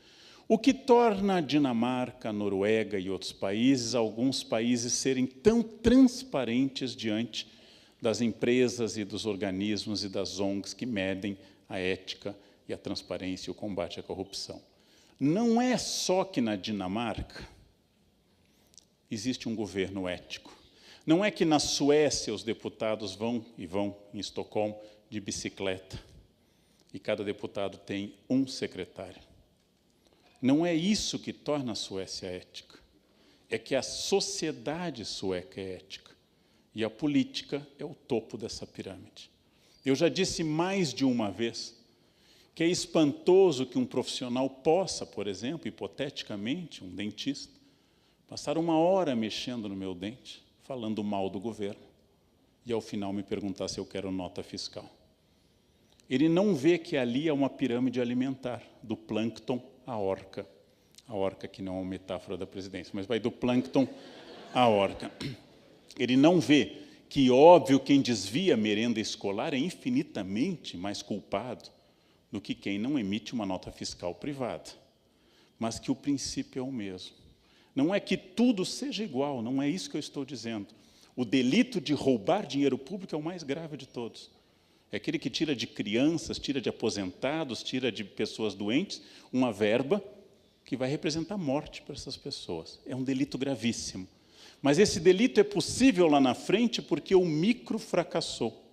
O que torna a Dinamarca, a Noruega e outros países, alguns países, serem tão transparentes diante das empresas e dos organismos e das ONGs que medem a ética e a transparência e o combate à corrupção. Não é só que na Dinamarca existe um governo ético. Não é que na Suécia os deputados vão em Estocolmo de bicicleta e cada deputado tem um secretário. Não é isso que torna a Suécia ética. É que a sociedade sueca é ética. E a política é o topo dessa pirâmide. Eu já disse mais de uma vez que é espantoso que um profissional possa, por exemplo, hipoteticamente, um dentista, passar 1 hora mexendo no meu dente, falando mal do governo, e ao final me perguntar se eu quero nota fiscal. Ele não vê que ali é uma pirâmide alimentar, do plâncton à orca. A orca que não é uma metáfora da presidência, mas vai do plâncton à orca. Ele não vê que, óbvio, quem desvia a merenda escolar é infinitamente mais culpado do que quem não emite uma nota fiscal privada, mas que o princípio é o mesmo. Não é que tudo seja igual, não é isso que eu estou dizendo. O delito de roubar dinheiro público é o mais grave de todos. É aquele que tira de crianças, tira de aposentados, tira de pessoas doentes, uma verba que vai representar morte para essas pessoas. É um delito gravíssimo. Mas esse delito é possível lá na frente porque o micro fracassou.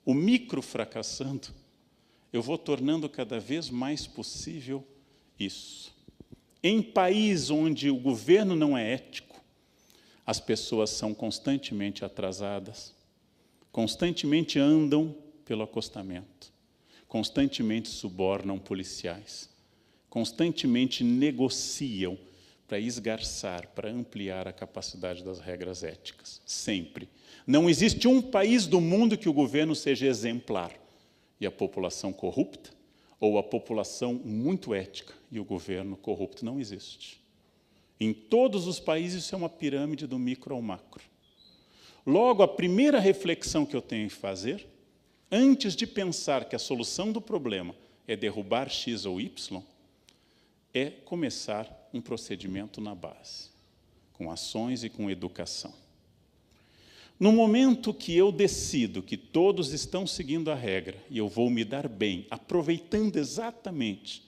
O micro fracassando, eu vou tornando cada vez mais possível isso. Em país onde o governo não é ético, as pessoas são constantemente atrasadas, constantemente andam pelo acostamento, constantemente subornam policiais, constantemente negociam para esgarçar, para ampliar a capacidade das regras éticas, sempre. Não existe um país do mundo que o governo seja exemplar e a população corrupta, ou a população muito ética e o governo corrupto. Não existe. Em todos os países isso é uma pirâmide do micro ao macro. Logo, a primeira reflexão que eu tenho que fazer, antes de pensar que a solução do problema é derrubar X ou Y, é começar um procedimento na base, com ações e com educação. No momento que eu decido que todos estão seguindo a regra e eu vou me dar bem, aproveitando exatamente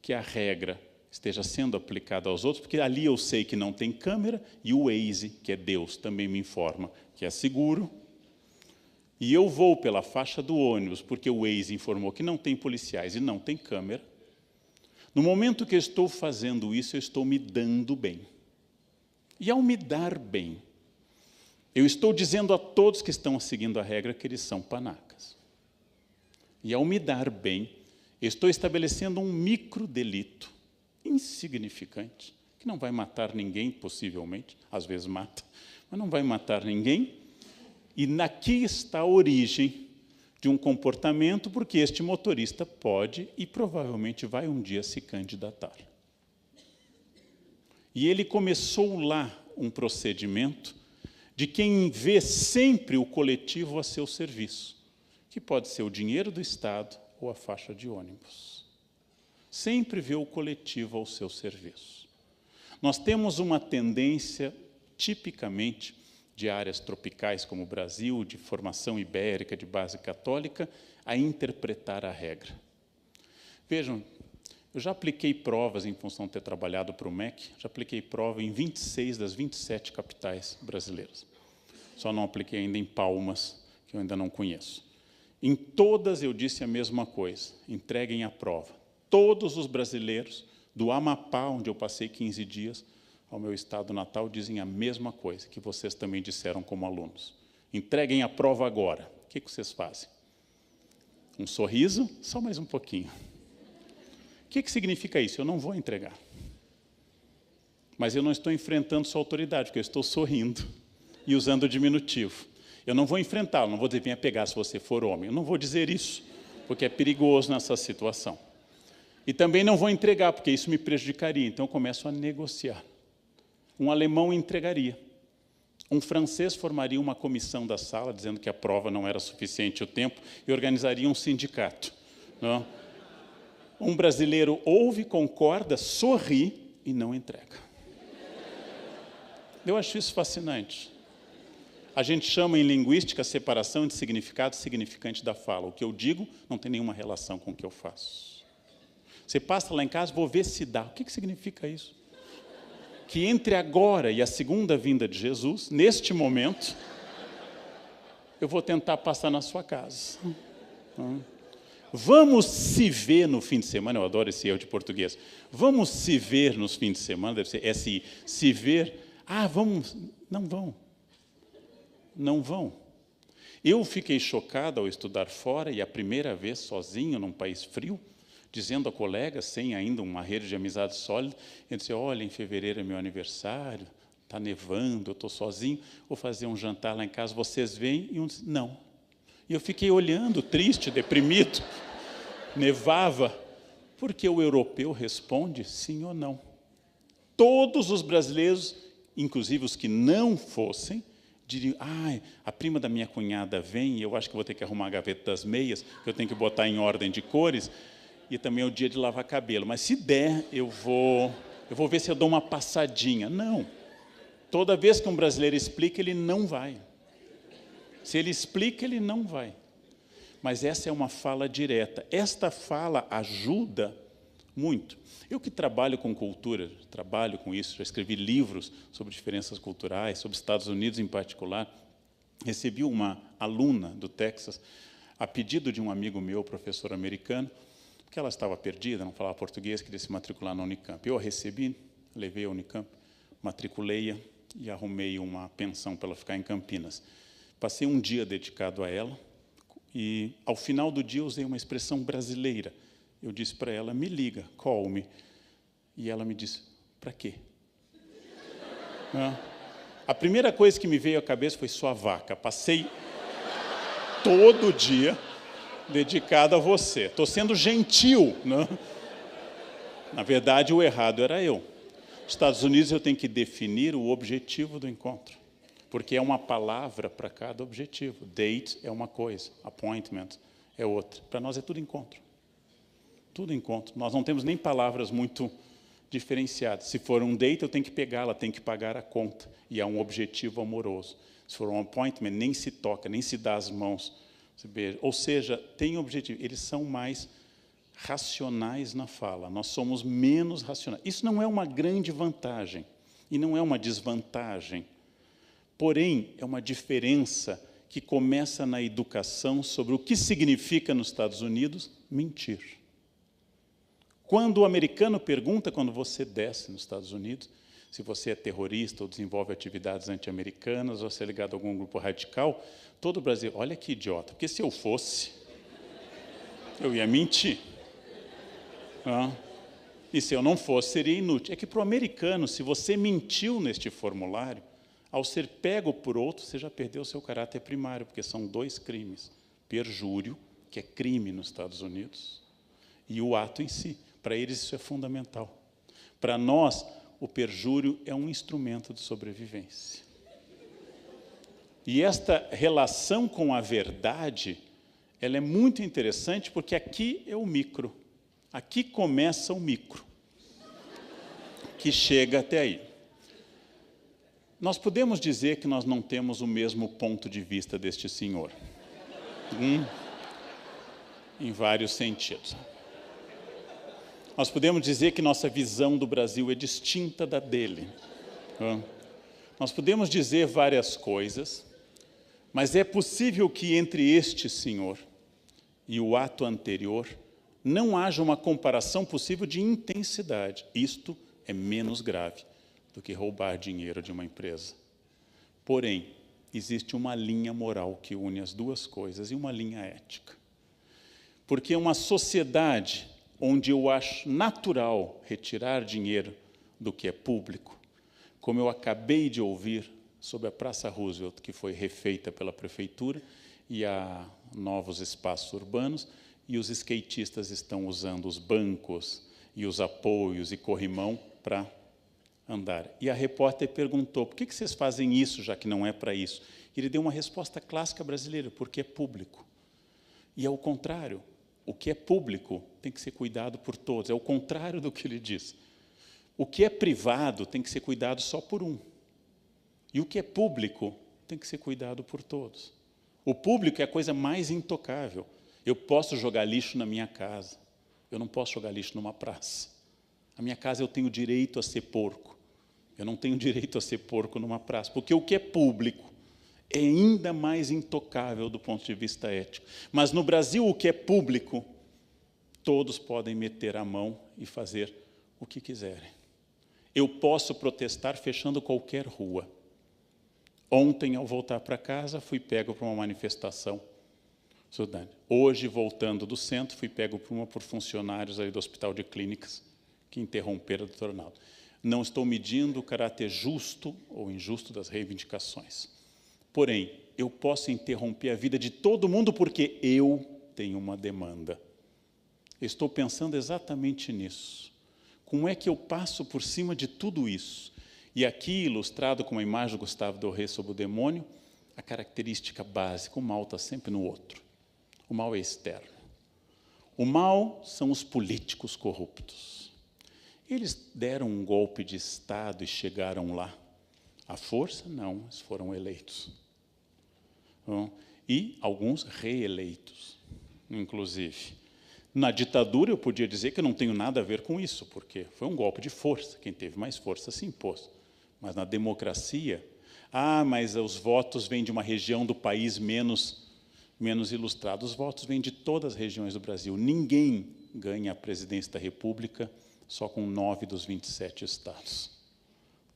que a regra esteja sendo aplicada aos outros, porque ali eu sei que não tem câmera e o Waze, que é Deus, também me informa que é seguro, e eu vou pela faixa do ônibus, porque o Waze informou que não tem policiais e não tem câmera. No momento que eu estou fazendo isso, eu estou me dando bem. E ao me dar bem, eu estou dizendo a todos que estão seguindo a regra que eles são panacas. E ao me dar bem, eu estou estabelecendo um microdelito insignificante, que não vai matar ninguém, possivelmente, às vezes mata, mas não vai matar ninguém. E aqui está a origem de um comportamento, porque este motorista pode e provavelmente vai um dia se candidatar. E ele começou lá um procedimento de quem vê sempre o coletivo a seu serviço, que pode ser o dinheiro do Estado ou a faixa de ônibus. Sempre vê o coletivo ao seu serviço. Nós temos uma tendência, tipicamente, de áreas tropicais como o Brasil, de formação ibérica, de base católica, a interpretar a regra. Vejam, eu já apliquei provas em função de ter trabalhado para o MEC, já apliquei prova em 26 das 27 capitais brasileiras. Só não apliquei ainda em Palmas, que eu ainda não conheço. Em todas eu disse a mesma coisa, entreguem a prova. Todos os brasileiros, do Amapá, onde eu passei 15 dias, ao meu estado natal, dizem a mesma coisa, que vocês também disseram como alunos. Entreguem a prova agora. O que vocês fazem? Um sorriso? Só mais um pouquinho. O que significa isso? Eu não vou entregar. Mas eu não estou enfrentando sua autoridade, porque eu estou sorrindo e usando o diminutivo. Eu não vou enfrentá-lo, não vou dizer, venha pegar se você for homem. Eu não vou dizer isso, porque é perigoso nessa situação. E também não vou entregar, porque isso me prejudicaria. Então eu começo a negociar. Um alemão entregaria. Um francês formaria uma comissão da sala, dizendo que a prova não era suficiente o tempo, e organizaria um sindicato. Não? Um brasileiro ouve, concorda, sorri e não entrega. Eu acho isso fascinante. A gente chama em linguística a separação de significado e significante da fala. O que eu digo não tem nenhuma relação com o que eu faço. Você passa lá em casa, vou ver se dá. O que significa isso? Que entre agora e a segunda vinda de Jesus, neste momento, eu vou tentar passar na sua casa. Vamos se ver no fim de semana, eu adoro esse erro de português. Vamos se ver nos fins de semana, deve ser se ver. Ah, vamos. Não vão. Não vão. Eu fiquei chocado ao estudar fora, e a primeira vez sozinho, num país frio, dizendo a colegas, sem ainda uma rede de amizade sólida, eu disse, olha, em fevereiro é meu aniversário, está nevando, eu estou sozinho, vou fazer um jantar lá em casa, vocês vêm? E um disse, não. E eu fiquei olhando, triste, deprimido, nevava, porque o europeu responde sim ou não. Todos os brasileiros, inclusive os que não fossem, diriam, a prima da minha cunhada vem, e eu acho que vou ter que arrumar a gaveta das meias, que eu tenho que botar em ordem de cores, e também é o dia de lavar cabelo. Mas se der, eu vou ver se eu dou uma passadinha. Não. Toda vez que um brasileiro explica, ele não vai. Se ele explica, ele não vai. Mas essa é uma fala direta. Esta fala ajuda muito. Eu que trabalho com cultura, trabalho com isso, já escrevi livros sobre diferenças culturais, sobre Estados Unidos em particular. Recebi uma aluna do Texas, a pedido de um amigo meu, professor americano, porque ela estava perdida, não falava português, queria se matricular na Unicamp. Eu a recebi, levei a Unicamp, matriculei-a e arrumei uma pensão para ela ficar em Campinas. Passei um dia dedicado a ela e, ao final do dia, usei uma expressão brasileira. Eu disse para ela, me liga, call me. E ela me disse, para quê? A primeira coisa que me veio à cabeça foi sua vaca. Passei todo dia dedicado a você. Estou sendo gentil, né? Na verdade, o errado era eu. Nos Estados Unidos, eu tenho que definir o objetivo do encontro, porque é uma palavra para cada objetivo. Date é uma coisa, appointment é outra. Para nós é tudo encontro. Tudo encontro. Nós não temos nem palavras muito diferenciadas. Se for um date, eu tenho que pegá-la, tenho que pagar a conta. E há um objetivo amoroso. Se for um appointment, nem se toca, nem se dá as mãos, se beija. Ou seja, tem objetivo. Eles são mais racionais na fala. Nós somos menos racionais. Isso não é uma grande vantagem e não é uma desvantagem. Porém, é uma diferença que começa na educação sobre o que significa nos Estados Unidos mentir. Quando o americano pergunta, quando você desce nos Estados Unidos, se você é terrorista ou desenvolve atividades anti-americanas ou se é ligado a algum grupo radical, todo o Brasil, olha que idiota, porque se eu fosse, eu ia mentir. E se eu não fosse, seria inútil. É que para o americano, se você mentiu neste formulário, ao ser pego por outro, você já perdeu o seu caráter primário, porque são dois crimes. Perjúrio, que é crime nos Estados Unidos, e o ato em si. Para eles isso é fundamental. Para nós, o perjúrio é um instrumento de sobrevivência. E esta relação com a verdade, ela é muito interessante, porque aqui é o micro. Aqui começa o micro, que chega até aí. Nós podemos dizer que nós não temos o mesmo ponto de vista deste senhor. Em vários sentidos. Nós podemos dizer que nossa visão do Brasil é distinta da dele. Nós podemos dizer várias coisas, mas é possível que entre este senhor e o ato anterior não haja uma comparação possível de intensidade. Isto é menos grave do que roubar dinheiro de uma empresa. Porém, existe uma linha moral que une as duas coisas e uma linha ética. Porque uma sociedade onde eu acho natural retirar dinheiro do que é público, como eu acabei de ouvir sobre a Praça Roosevelt, que foi refeita pela prefeitura, e há novos espaços urbanos, e os skatistas estão usando os bancos e os apoios e corrimão para andar. E a repórter perguntou, por que vocês fazem isso, já que não é para isso? E ele deu uma resposta clássica brasileira, porque é público. E é o contrário. O que é público tem que ser cuidado por todos. É o contrário do que ele diz. O que é privado tem que ser cuidado só por um. E o que é público tem que ser cuidado por todos. O público é a coisa mais intocável. Eu posso jogar lixo na minha casa. Eu não posso jogar lixo numa praça. Na minha casa eu tenho direito a ser porco. Eu não tenho direito a ser porco numa praça. Porque o que é público é ainda mais intocável do ponto de vista ético. Mas no Brasil, o que é público, todos podem meter a mão e fazer o que quiserem. Eu posso protestar fechando qualquer rua. Ontem, ao voltar para casa, fui pego para uma manifestação. Hoje, voltando do centro, fui pego por funcionários aí do Hospital de Clínicas que interromperam o Dr. Arnaldo. Não estou medindo o caráter justo ou injusto das reivindicações. Porém, eu posso interromper a vida de todo mundo porque eu tenho uma demanda. Eu estou pensando exatamente nisso. Como é que eu passo por cima de tudo isso? E aqui, ilustrado com a imagem do Gustave Doré sobre o demônio, a característica básica, o mal está sempre no outro. O mal é externo. O mal são os políticos corruptos. Eles deram um golpe de Estado e chegaram lá. À força? Não, eles foram eleitos. E alguns reeleitos, inclusive. Na ditadura, eu podia dizer que eu não tenho nada a ver com isso, porque foi um golpe de força. Quem teve mais força se impôs. Mas na democracia, mas os votos vêm de uma região do país menos ilustrada. Os votos vêm de todas as regiões do Brasil. Ninguém ganha a presidência da República só com 9 dos 27 estados.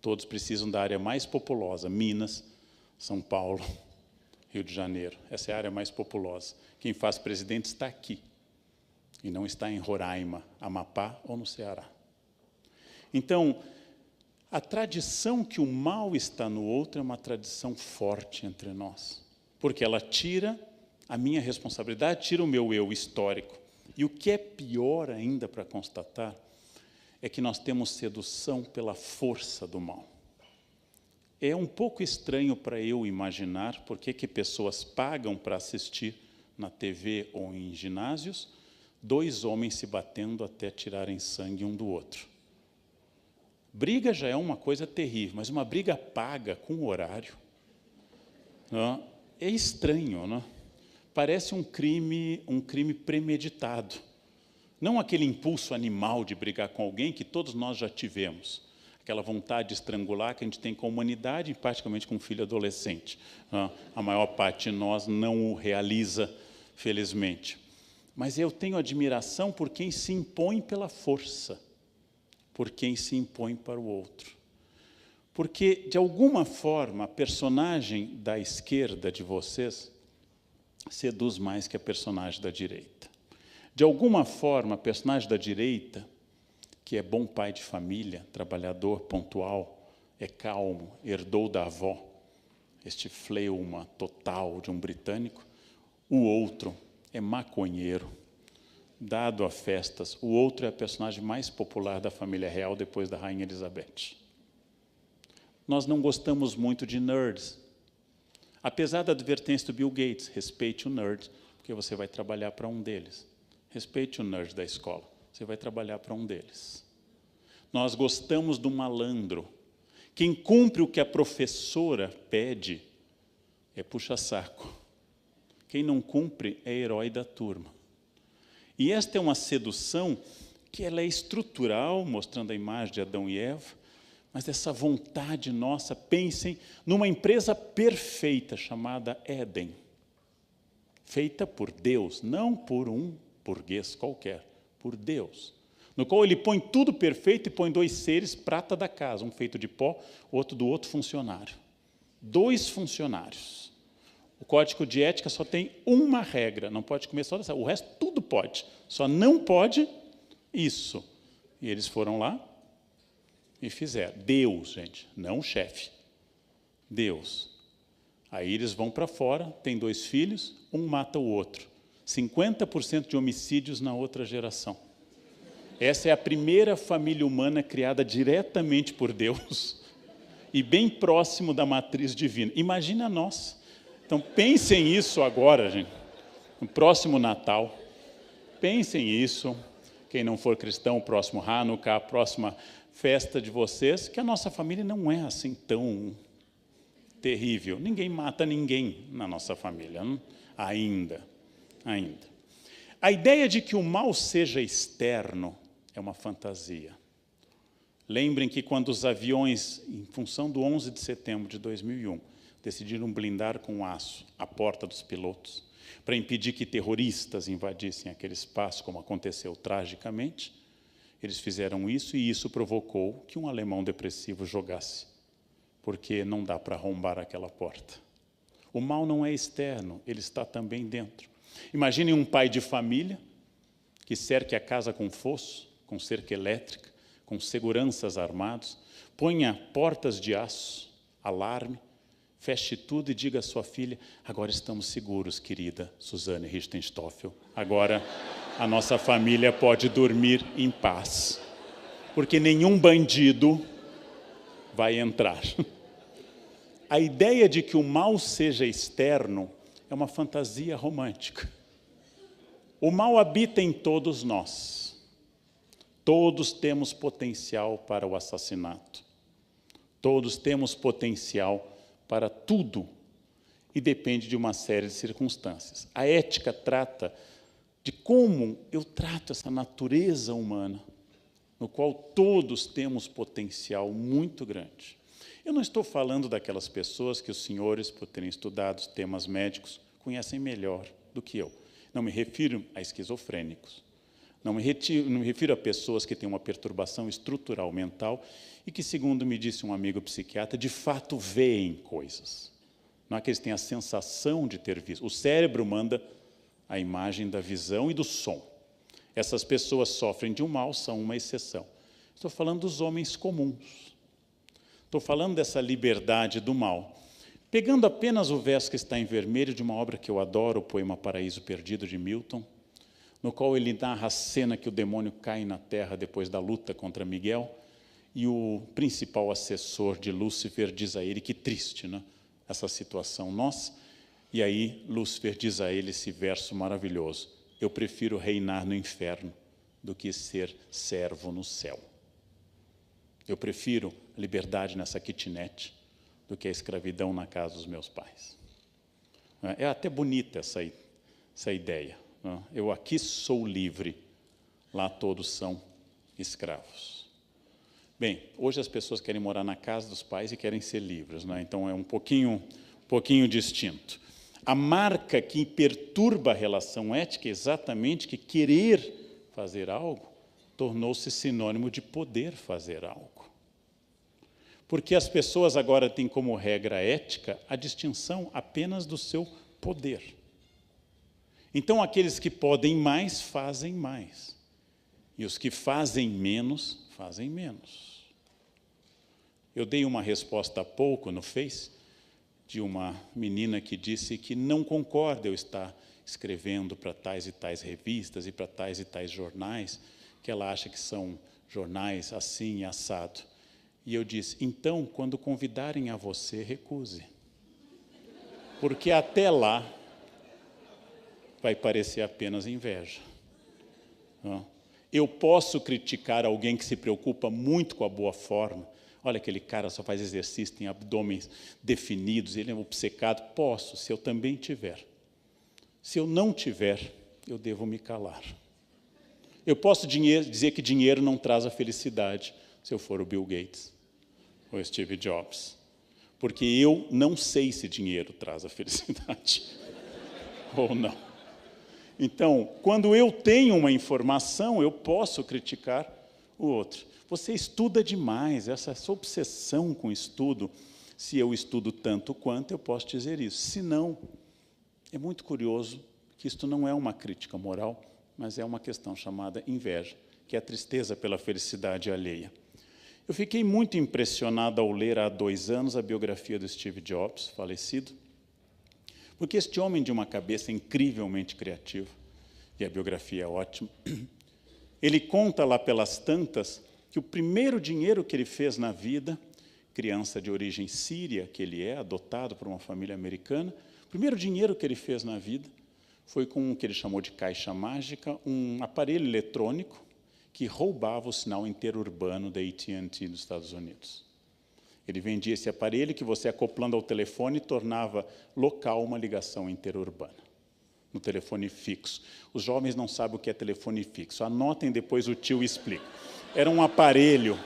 Todos precisam da área mais populosa, Minas, São Paulo, Rio de Janeiro. Essa é a área mais populosa. Quem faz presidente está aqui, e não está em Roraima, Amapá ou no Ceará. Então, a tradição que o mal está no outro é uma tradição forte entre nós, porque ela tira a minha responsabilidade, tira o meu eu histórico. E o que é pior ainda para constatar é que nós temos sedução pela força do mal. É um pouco estranho para eu imaginar por que pessoas pagam para assistir na TV ou em ginásios 2 homens se batendo até tirarem sangue um do outro. Briga já é uma coisa terrível, mas uma briga paga com horário, não, é estranho, não? Parece um crime premeditado. Não aquele impulso animal de brigar com alguém que todos nós já tivemos. Aquela vontade de estrangular que a gente tem com a humanidade, e praticamente com um filho adolescente. A maior parte de nós não o realiza, felizmente. Mas eu tenho admiração por quem se impõe pela força, por quem se impõe para o outro. Porque, de alguma forma, a personagem da esquerda de vocês seduz mais que a personagem da direita. De alguma forma, a personagem da direita, que é bom pai de família, trabalhador, pontual, é calmo, herdou da avó, este fleuma total de um britânico. O outro é maconheiro, dado a festas. O outro é a personagem mais popular da família real depois da Rainha Elizabeth. Nós não gostamos muito de nerds. Apesar da advertência do Bill Gates, respeite o nerd, porque você vai trabalhar para um deles. Respeite o nerd da escola, você vai trabalhar para um deles. Nós gostamos do malandro. Quem cumpre o que a professora pede é puxa-saco. Quem não cumpre é herói da turma. E esta é uma sedução que ela é estrutural, mostrando a imagem de Adão e Eva, mas essa vontade nossa, pensem numa empresa perfeita chamada Éden, feita por Deus, não por um burguês qualquer, por Deus, no qual ele põe tudo perfeito e põe 2 seres prata da casa, um feito de pó, outro do outro funcionário. 2 funcionários. O código de ética só tem uma regra, não pode comer só dessa, o resto tudo pode, só não pode isso. E eles foram lá e fizeram. Deus, gente, não o chefe. Deus. Aí eles vão para fora, tem 2 filhos, um mata o outro. 50% de homicídios na outra geração. Essa é a primeira família humana criada diretamente por Deus e bem próximo da matriz divina. Imagina a nossa. Então, pensem isso agora, gente, no próximo Natal. Pensem isso, quem não for cristão, o próximo Hanukkah, a próxima festa de vocês, que a nossa família não é assim tão terrível. Ninguém mata ninguém na nossa família, não? Ainda. A ideia de que o mal seja externo é uma fantasia. Lembrem que quando os aviões, em função do 11 de setembro de 2001, decidiram blindar com aço a porta dos pilotos para impedir que terroristas invadissem aquele espaço, como aconteceu tragicamente, eles fizeram isso e isso provocou que um alemão depressivo jogasse, porque não dá para arrombar aquela porta. O mal não é externo, ele está também dentro. Imaginem um pai de família que cerque a casa com fosso, com cerca elétrica, com seguranças armados, ponha portas de aço, alarme, feche tudo e diga à sua filha: agora estamos seguros, querida Suzane Richtenstoffel. Agora a nossa família pode dormir em paz, porque nenhum bandido vai entrar. A ideia de que o mal seja externo é uma fantasia romântica. O mal habita em todos nós. Todos temos potencial para o assassinato. Todos temos potencial para tudo. E depende de uma série de circunstâncias. A ética trata de como eu trato essa natureza humana, no qual todos temos potencial muito grande. Eu não estou falando daquelas pessoas que os senhores, por terem estudado temas médicos, conhecem melhor do que eu. Não me refiro a esquizofrênicos. Não me refiro a pessoas que têm uma perturbação estrutural mental e que, segundo me disse um amigo psiquiatra, de fato veem coisas. Não é que eles têm a sensação de ter visto. O cérebro manda a imagem da visão e do som. Essas pessoas sofrem de um mal, são uma exceção. Estou falando dos homens comuns. Estou falando dessa liberdade do mal. Pegando apenas o verso que está em vermelho de uma obra que eu adoro, o poema Paraíso Perdido, de Milton, no qual ele narra a cena que o demônio cai na terra depois da luta contra Miguel, e o principal assessor de Lúcifer diz a ele: que triste, né? Essa situação nossa. E aí Lúcifer diz a ele esse verso maravilhoso: eu prefiro reinar no inferno do que ser servo no céu. Eu prefiro a liberdade nessa kitnet do que a escravidão na casa dos meus pais. É até bonita essa ideia. Eu aqui sou livre, lá todos são escravos. Bem, hoje as pessoas querem morar na casa dos pais e querem ser livres, né? Então é um pouquinho distinto. A marca que perturba a relação ética é exatamente que querer fazer algo tornou-se sinônimo de poder fazer algo. Porque as pessoas agora têm como regra ética a distinção apenas do seu poder. Então, aqueles que podem mais, fazem mais. E os que fazem menos, fazem menos. Eu dei uma resposta há pouco no Face de uma menina que disse que não concorda eu estar escrevendo para tais e tais revistas e para tais e tais jornais, que ela acha que são jornais assim e assado. E eu disse: então, quando convidarem a você, recuse. Porque até lá vai parecer apenas inveja. Eu posso criticar alguém que se preocupa muito com a boa forma. Olha, aquele cara só faz exercício, tem abdômenes definidos, ele é obcecado. Posso, se eu também tiver. Se eu não tiver, eu devo me calar. Eu posso dizer que dinheiro não traz a felicidade, se eu for o Bill Gates ou Steve Jobs. Porque eu não sei se dinheiro traz a felicidade ou não. Então, quando eu tenho uma informação, eu posso criticar o outro. Você estuda demais, essa sua obsessão com estudo. Se eu estudo tanto quanto, eu posso dizer isso. Se não, é muito curioso que isto não é uma crítica moral, mas é uma questão chamada inveja, que é a tristeza pela felicidade alheia. Eu fiquei muito impressionado ao ler há 2 anos a biografia do Steve Jobs, falecido, porque este homem de uma cabeça incrivelmente criativa, e a biografia é ótima, ele conta lá pelas tantas que o primeiro dinheiro que ele fez na vida, criança de origem síria que ele é, adotado por uma família americana, o primeiro dinheiro que ele fez na vida foi com o que ele chamou de caixa mágica, um aparelho eletrônico que roubava o sinal interurbano da AT&T dos Estados Unidos. Ele vendia esse aparelho que você, acoplando ao telefone, tornava local uma ligação interurbana, no telefone fixo. Os jovens não sabem o que é telefone fixo. Anotem, depois o tio explica. Era um aparelho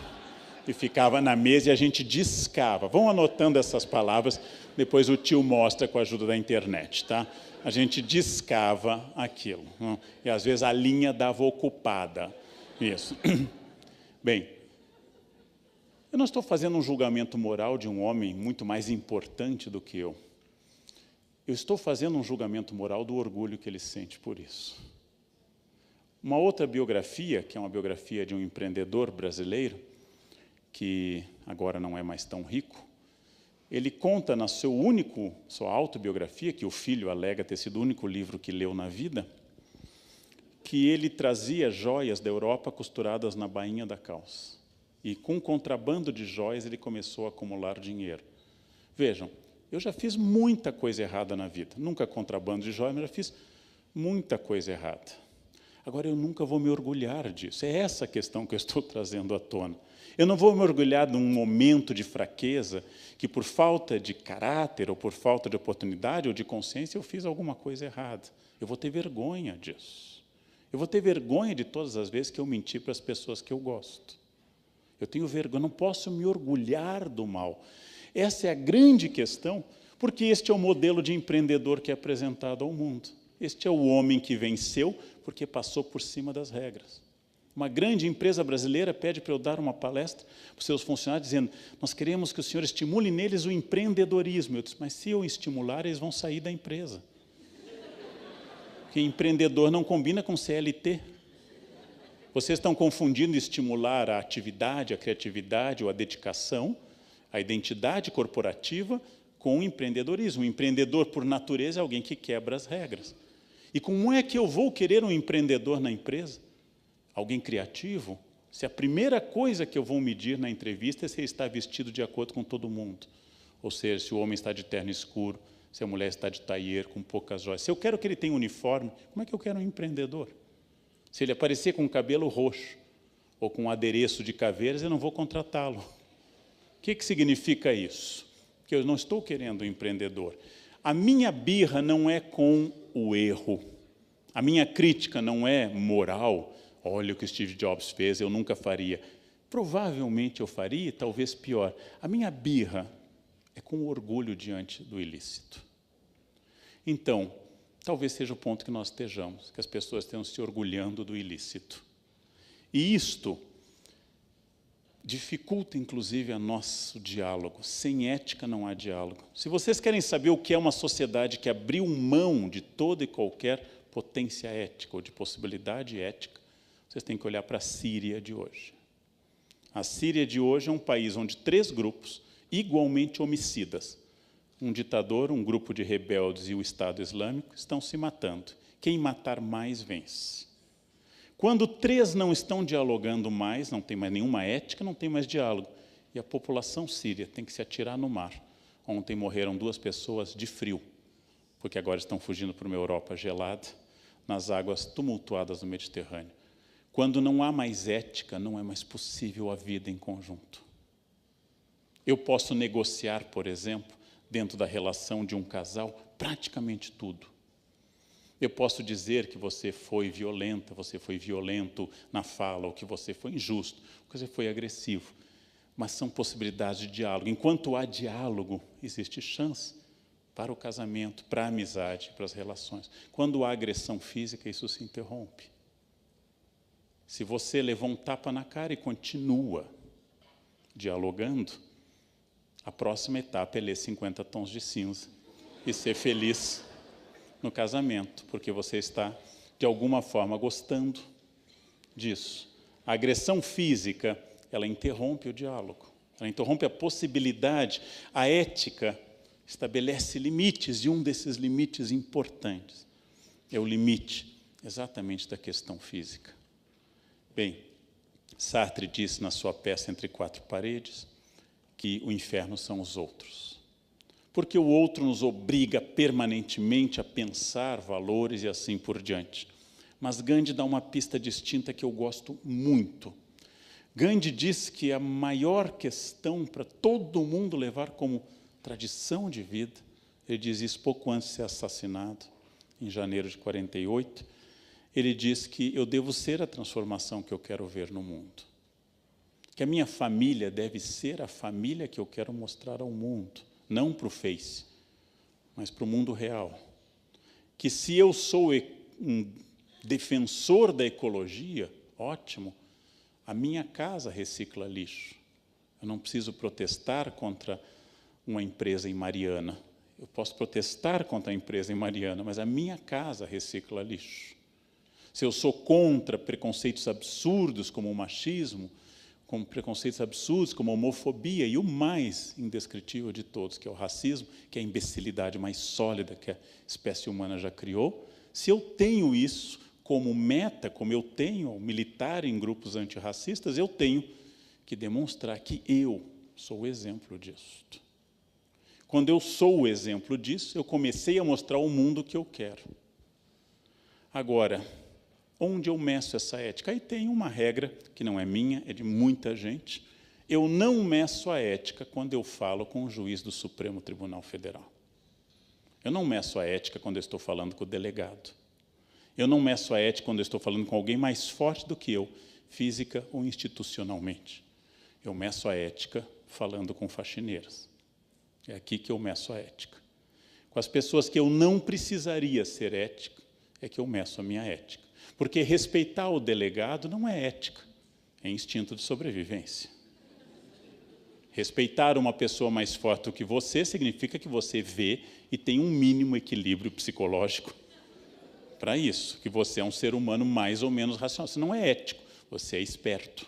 que ficava na mesa e a gente discava. Vão anotando essas palavras, depois o tio mostra com a ajuda da internet, tá? A gente discava aquilo. E, às vezes, a linha dava ocupada. Isso. Bem, eu não estou fazendo um julgamento moral de um homem muito mais importante do que eu. Eu estou fazendo um julgamento moral do orgulho que ele sente por isso. Uma outra biografia, que é uma biografia de um empreendedor brasileiro, que agora não é mais tão rico, ele conta na sua autobiografia, que o filho alega ter sido o único livro que leu na vida, que ele trazia joias da Europa costuradas na bainha da calça. E com contrabando de joias ele começou a acumular dinheiro. Vejam, eu já fiz muita coisa errada na vida. Nunca contrabando de joias, mas já fiz muita coisa errada. Agora, eu nunca vou me orgulhar disso. É essa a questão que eu estou trazendo à tona. Eu não vou me orgulhar de um momento de fraqueza que, por falta de caráter, ou por falta de oportunidade, ou de consciência, eu fiz alguma coisa errada. Eu vou ter vergonha disso. Eu vou ter vergonha de todas as vezes que eu menti para as pessoas que eu gosto. Eu tenho vergonha, eu não posso me orgulhar do mal. Essa é a grande questão, porque este é o modelo de empreendedor que é apresentado ao mundo. Este é o homem que venceu porque passou por cima das regras. Uma grande empresa brasileira pede para eu dar uma palestra para os seus funcionários, dizendo, nós queremos que o senhor estimule neles o empreendedorismo. Eu disse, mas se eu estimular, eles vão sair da empresa. Porque empreendedor não combina com CLT. Vocês estão confundindo estimular a atividade, a criatividade ou a dedicação, a identidade corporativa, com o empreendedorismo. O empreendedor, por natureza, é alguém que quebra as regras. E como é que eu vou querer um empreendedor na empresa? Alguém criativo? Se a primeira coisa que eu vou medir na entrevista é se ele está vestido de acordo com todo mundo. Ou seja, se o homem está de terno escuro, se a mulher está de tailleur, com poucas joias. Se eu quero que ele tenha um uniforme, como é que eu quero um empreendedor? Se ele aparecer com cabelo roxo ou com um adereço de caveiras, eu não vou contratá-lo. O que significa isso? Que eu não estou querendo um empreendedor. A minha birra não é com o erro. A minha crítica não é moral. Olha o que Steve Jobs fez, eu nunca faria. Provavelmente eu faria, talvez pior. A minha birra é com o orgulho diante do ilícito. Então, talvez seja o ponto que nós estejamos, que as pessoas estejam se orgulhando do ilícito. E isto dificulta, inclusive, o nosso diálogo. Sem ética não há diálogo. Se vocês querem saber o que é uma sociedade que abriu mão de toda e qualquer potência ética ou de possibilidade ética, vocês têm que olhar para a Síria de hoje. A Síria de hoje é um país onde 3 grupos igualmente homicidas, um ditador, um grupo de rebeldes e o Estado Islâmico, estão se matando. Quem matar mais, vence. Quando 3 não estão dialogando mais, não tem mais nenhuma ética, não tem mais diálogo, e a população síria tem que se atirar no mar. Ontem morreram 2 pessoas de frio, porque agora estão fugindo para uma Europa gelada, nas águas tumultuadas do Mediterrâneo. Quando não há mais ética, não é mais possível a vida em conjunto. Eu posso negociar, por exemplo, dentro da relação de um casal, praticamente tudo. Eu posso dizer que você foi violenta, você foi violento na fala, ou que você foi injusto, ou que você foi agressivo. Mas são possibilidades de diálogo. Enquanto há diálogo, existe chance para o casamento, para a amizade, para as relações. Quando há agressão física, isso se interrompe. Se você levou um tapa na cara e continua dialogando, a próxima etapa é ler 50 tons de cinza e ser feliz no casamento, porque você está, de alguma forma, gostando disso. A agressão física, ela interrompe o diálogo, ela interrompe a possibilidade, a ética estabelece limites, e um desses limites importantes é o limite exatamente da questão física. Bem, Sartre disse na sua peça Entre Quatro Paredes que o inferno são os outros. Porque o outro nos obriga permanentemente a pensar valores e assim por diante. Mas Gandhi dá uma pista distinta que eu gosto muito. Gandhi diz que a maior questão para todo mundo levar como tradição de vida, ele diz isso pouco antes de ser assassinado, em janeiro de 48, ele diz que eu devo ser a transformação que eu quero ver no mundo. Que a minha família deve ser a família que eu quero mostrar ao mundo, não para o Face, mas para o mundo real. Que se eu sou um defensor da ecologia, ótimo, a minha casa recicla lixo. Eu não preciso protestar contra uma empresa em Mariana. Eu posso protestar contra a empresa em Mariana, mas a minha casa recicla lixo. Se eu sou contra preconceitos absurdos como o machismo, como preconceitos absurdos, como a homofobia e o mais indescritível de todos, que é o racismo, que é a imbecilidade mais sólida que a espécie humana já criou, se eu tenho isso como meta, como eu tenho ao militar em grupos antirracistas, eu tenho que demonstrar que eu sou o exemplo disso. Quando eu sou o exemplo disso, eu comecei a mostrar ao mundo o que eu quero. Agora, onde eu meço essa ética? Aí tem uma regra, que não é minha, é de muita gente. Eu não meço a ética quando eu falo com o juiz do Supremo Tribunal Federal. Eu não meço a ética quando eu estou falando com o delegado. Eu não meço a ética quando eu estou falando com alguém mais forte do que eu, física ou institucionalmente. Eu meço a ética falando com faxineiras. É aqui que eu meço a ética. Com as pessoas que eu não precisaria ser ética, é que eu meço a minha ética. Porque respeitar o delegado não é ética, é instinto de sobrevivência. Respeitar uma pessoa mais forte do que você significa que você vê e tem um mínimo equilíbrio psicológico para isso, que você é um ser humano mais ou menos racional. Você não é ético, você é esperto.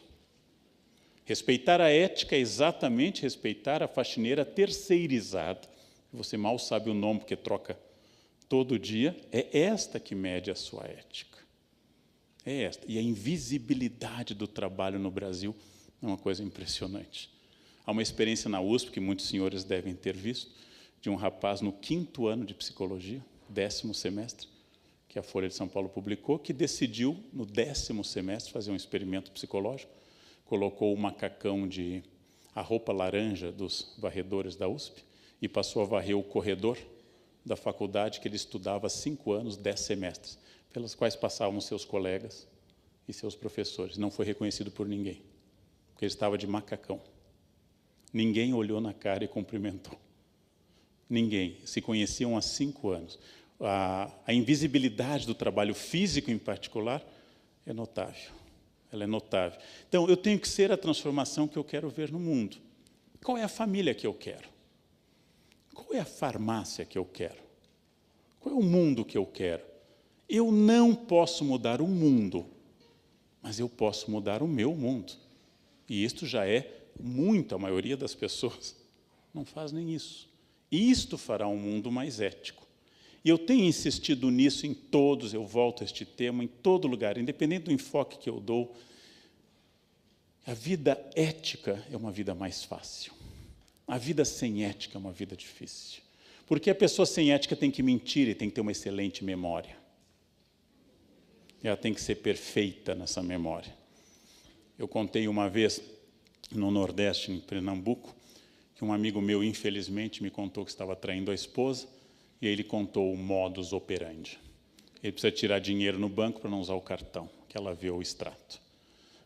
Respeitar a ética é exatamente respeitar a faxineira terceirizada. Você mal sabe o nome, porque troca todo dia. É esta que mede a sua ética. É esta. E a invisibilidade do trabalho no Brasil é uma coisa impressionante. Há uma experiência na USP, que muitos senhores devem ter visto, de um rapaz no 5º ano de psicologia, 10º semestre, que a Folha de São Paulo publicou, que decidiu, no 10º semestre, fazer um experimento psicológico, colocou o macacão a roupa laranja dos varredores da USP e passou a varrer o corredor da faculdade que ele estudava há 5 anos, 10 semestres, pelas quais passavam seus colegas e seus professores. Não foi reconhecido por ninguém, porque ele estava de macacão. Ninguém olhou na cara e cumprimentou. Ninguém. Se conheciam há 5 anos. A invisibilidade do trabalho físico, em particular, é notável. Ela é notável. Então, eu tenho que ser a transformação que eu quero ver no mundo. Qual é a família que eu quero? Qual é a farmácia que eu quero? Qual é o mundo que eu quero? Eu não posso mudar o mundo, mas eu posso mudar o meu mundo. E isto já é muito, a maioria das pessoas não faz nem isso. E isto fará um mundo mais ético. E eu tenho insistido nisso em todos, eu volto a este tema, em todo lugar, independente do enfoque que eu dou. A vida ética é uma vida mais fácil. A vida sem ética é uma vida difícil. Porque a pessoa sem ética tem que mentir e tem que ter uma excelente memória. Ela tem que ser perfeita nessa memória. Eu contei uma vez, no Nordeste, em Pernambuco, que um amigo meu, infelizmente, me contou que estava traindo a esposa, e aí ele contou o modus operandi. Ele precisa tirar dinheiro no banco para não usar o cartão, que ela vê o extrato.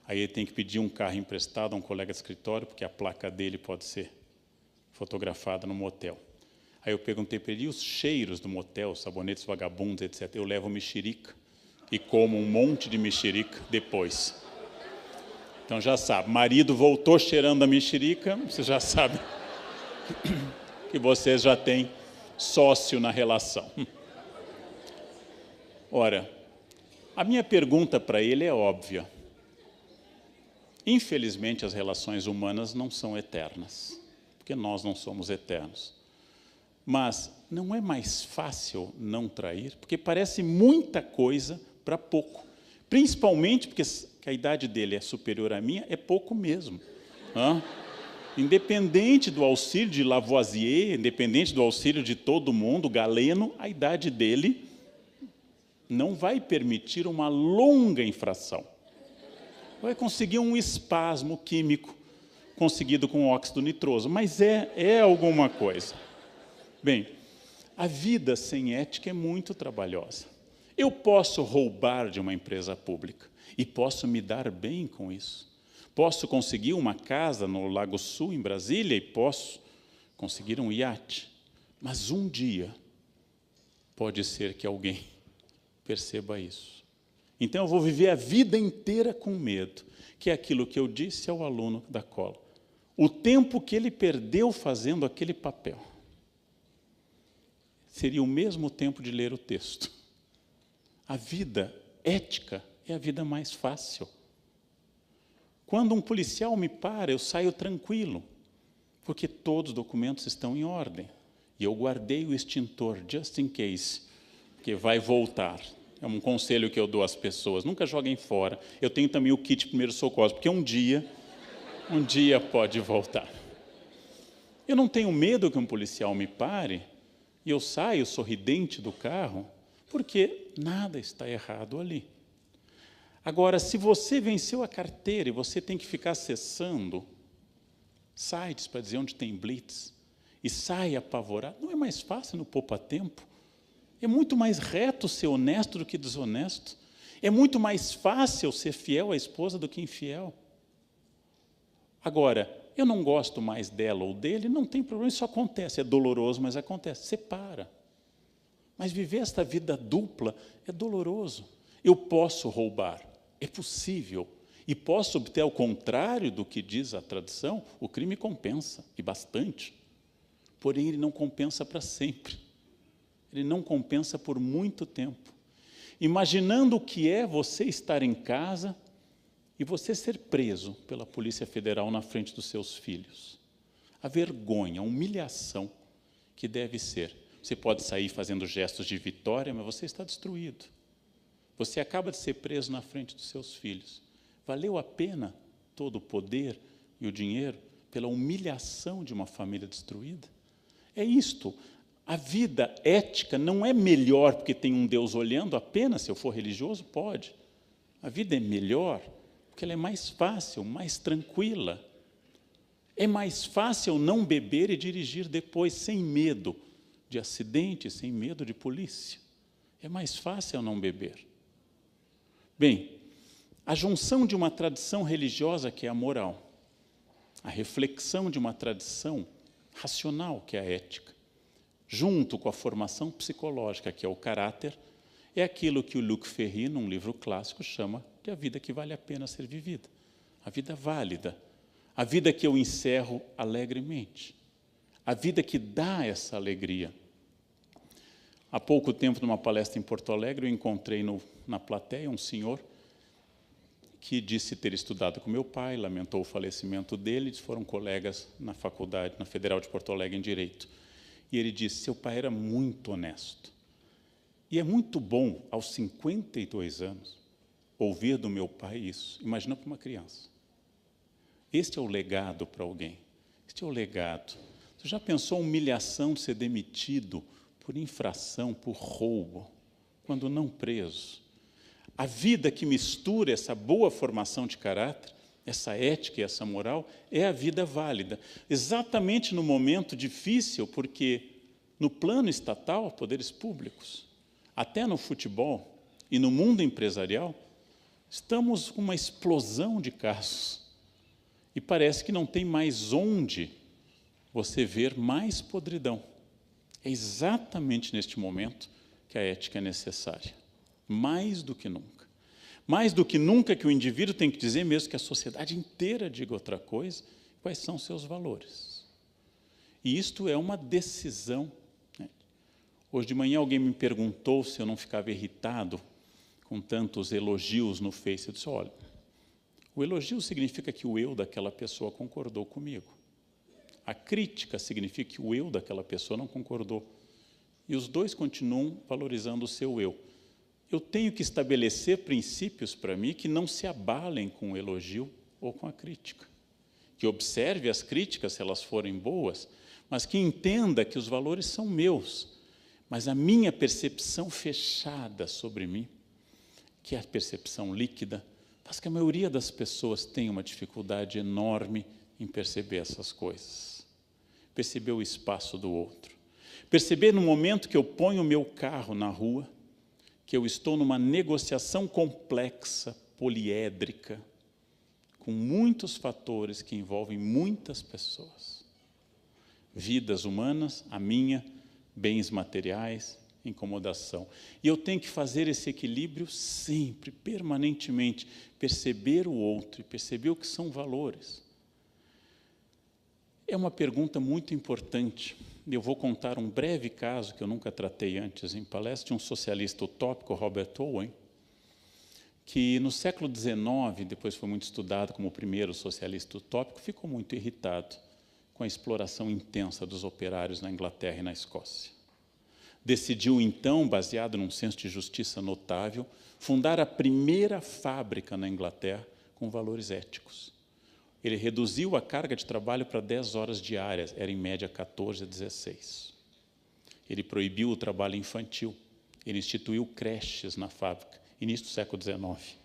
Aí ele tem que pedir um carro emprestado a um colega de escritório, porque a placa dele pode ser fotografada no motel. Aí eu perguntei para ele, e os cheiros do motel, sabonetes vagabundos, etc. Eu levo mexerica e como um monte de mexerica depois. Então já sabe, marido voltou cheirando a mexerica, você já sabe que vocês já têm sócio na relação. Ora, a minha pergunta para ele é óbvia. Infelizmente, as relações humanas não são eternas, porque nós não somos eternos. Mas não é mais fácil não trair? Porque parece muita coisa para pouco. Principalmente porque a idade dele é superior à minha, é pouco mesmo. Independente do auxílio de Lavoisier, independente do auxílio de todo mundo, Galeno, a idade dele não vai permitir uma longa infração. Vai conseguir um espasmo químico conseguido com óxido nitroso, mas é alguma coisa. Bem, a vida sem ética é muito trabalhosa. Eu posso roubar de uma empresa pública e posso me dar bem com isso. Posso conseguir uma casa no Lago Sul, em Brasília, e posso conseguir um iate. Mas um dia pode ser que alguém perceba isso. Então eu vou viver a vida inteira com medo, que é aquilo que eu disse ao aluno da cola. O tempo que ele perdeu fazendo aquele papel seria o mesmo tempo de ler o texto. A vida ética é a vida mais fácil. Quando um policial me para, eu saio tranquilo, porque todos os documentos estão em ordem. E eu guardei o extintor, just in case, porque vai voltar. É um conselho que eu dou às pessoas, nunca joguem fora. Eu tenho também o kit de primeiros socorros, porque um dia pode voltar. Eu não tenho medo que um policial me pare, e eu saio sorridente do carro, porque nada está errado ali. Agora, se você venceu a carteira e você tem que ficar acessando sites para dizer onde tem blitz, e sai apavorado, não é mais fácil no poupa-tempo? É muito mais reto ser honesto do que desonesto. É muito mais fácil ser fiel à esposa do que infiel. Agora, eu não gosto mais dela ou dele, não tem problema, isso acontece, é doloroso, mas acontece, separa. Mas viver esta vida dupla é doloroso. Eu posso roubar, é possível, e posso obter, ao contrário do que diz a tradição, o crime compensa, e bastante. Porém, ele não compensa para sempre. Ele não compensa por muito tempo. Imaginando o que é você estar em casa e você ser preso pela Polícia Federal na frente dos seus filhos. A vergonha, a humilhação que deve ser. Você pode sair fazendo gestos de vitória, mas você está destruído. Você acaba de ser preso na frente dos seus filhos. Valeu a pena todo o poder e o dinheiro pela humilhação de uma família destruída? É isto. A vida ética não é melhor porque tem um Deus olhando apenas, se eu for religioso, pode. A vida é melhor porque ela é mais fácil, mais tranquila. É mais fácil não beber e dirigir depois sem medo de acidente, sem medo de polícia. É mais fácil não beber. Bem, a junção de uma tradição religiosa, que é a moral, a reflexão de uma tradição racional, que é a ética, junto com a formação psicológica, que é o caráter, é aquilo que o Luc Ferry, num livro clássico, chama de a vida que vale a pena ser vivida. A vida válida, a vida que eu encerro alegremente, a vida que dá essa alegria. Há pouco tempo, numa palestra em Porto Alegre, eu encontrei na plateia um senhor que disse ter estudado com meu pai, lamentou o falecimento dele, foram colegas na faculdade, na Federal de Porto Alegre, em Direito. E ele disse, seu pai era muito honesto. E é muito bom, aos 52 anos, ouvir do meu pai isso. Imagina para uma criança. Este é o legado para alguém. Este é o legado. Você já pensou a humilhação de ser demitido por infração, por roubo, quando não preso? A vida que mistura essa boa formação de caráter, essa ética e essa moral, é a vida válida. Exatamente no momento difícil, porque no plano estatal, poderes públicos, até no futebol e no mundo empresarial, estamos com uma explosão de casos. E parece que não tem mais onde você ver mais podridão. É exatamente neste momento que a ética é necessária. Mais do que nunca. Mais do que nunca que o indivíduo tem que dizer, mesmo que a sociedade inteira diga outra coisa, quais são seus valores. E isto é uma decisão. Hoje de manhã alguém me perguntou se eu não ficava irritado com tantos elogios no Face. Eu disse, olha, o elogio significa que o eu daquela pessoa concordou comigo. A crítica significa que o eu daquela pessoa não concordou. E os dois continuam valorizando o seu eu. Eu tenho que estabelecer princípios para mim que não se abalem com o elogio ou com a crítica. Que observe as críticas, se elas forem boas, mas que entenda que os valores são meus. Mas a minha percepção fechada sobre mim, que é a percepção líquida, faz que a maioria das pessoas tenha uma dificuldade enorme em perceber essas coisas. Perceber o espaço do outro. Perceber no momento que eu ponho o meu carro na rua, que eu estou numa negociação complexa, poliédrica, com muitos fatores que envolvem muitas pessoas. Vidas humanas, a minha, bens materiais, incomodação. E eu tenho que fazer esse equilíbrio sempre, permanentemente, perceber o outro e perceber o que são valores. É uma pergunta muito importante. Eu vou contar um breve caso que eu nunca tratei antes em palestra, de um socialista utópico, Robert Owen, que no século XIX, depois foi muito estudado como o primeiro socialista utópico, ficou muito irritado com a exploração intensa dos operários na Inglaterra e na Escócia. Decidiu, então, baseado num senso de justiça notável, fundar a primeira fábrica na Inglaterra com valores éticos. Ele reduziu a carga de trabalho para 10 horas diárias, era em média 14 a 16. Ele proibiu o trabalho infantil, ele instituiu creches na fábrica, início do século XIX.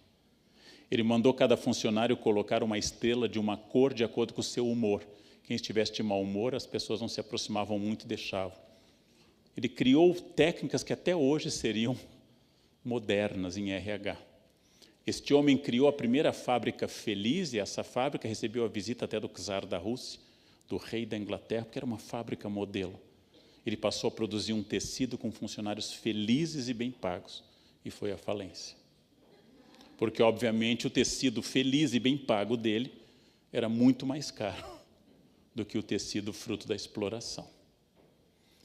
Ele mandou cada funcionário colocar uma estrela de uma cor de acordo com o seu humor. Quem estivesse de mau humor, as pessoas não se aproximavam muito e deixavam. Ele criou técnicas que até hoje seriam modernas em RH. Este homem criou a primeira fábrica feliz, e essa fábrica recebeu a visita até do czar da Rússia, do rei da Inglaterra, porque era uma fábrica modelo. Ele passou a produzir um tecido com funcionários felizes e bem pagos, e foi à falência. Porque, obviamente, o tecido feliz e bem pago dele era muito mais caro do que o tecido fruto da exploração.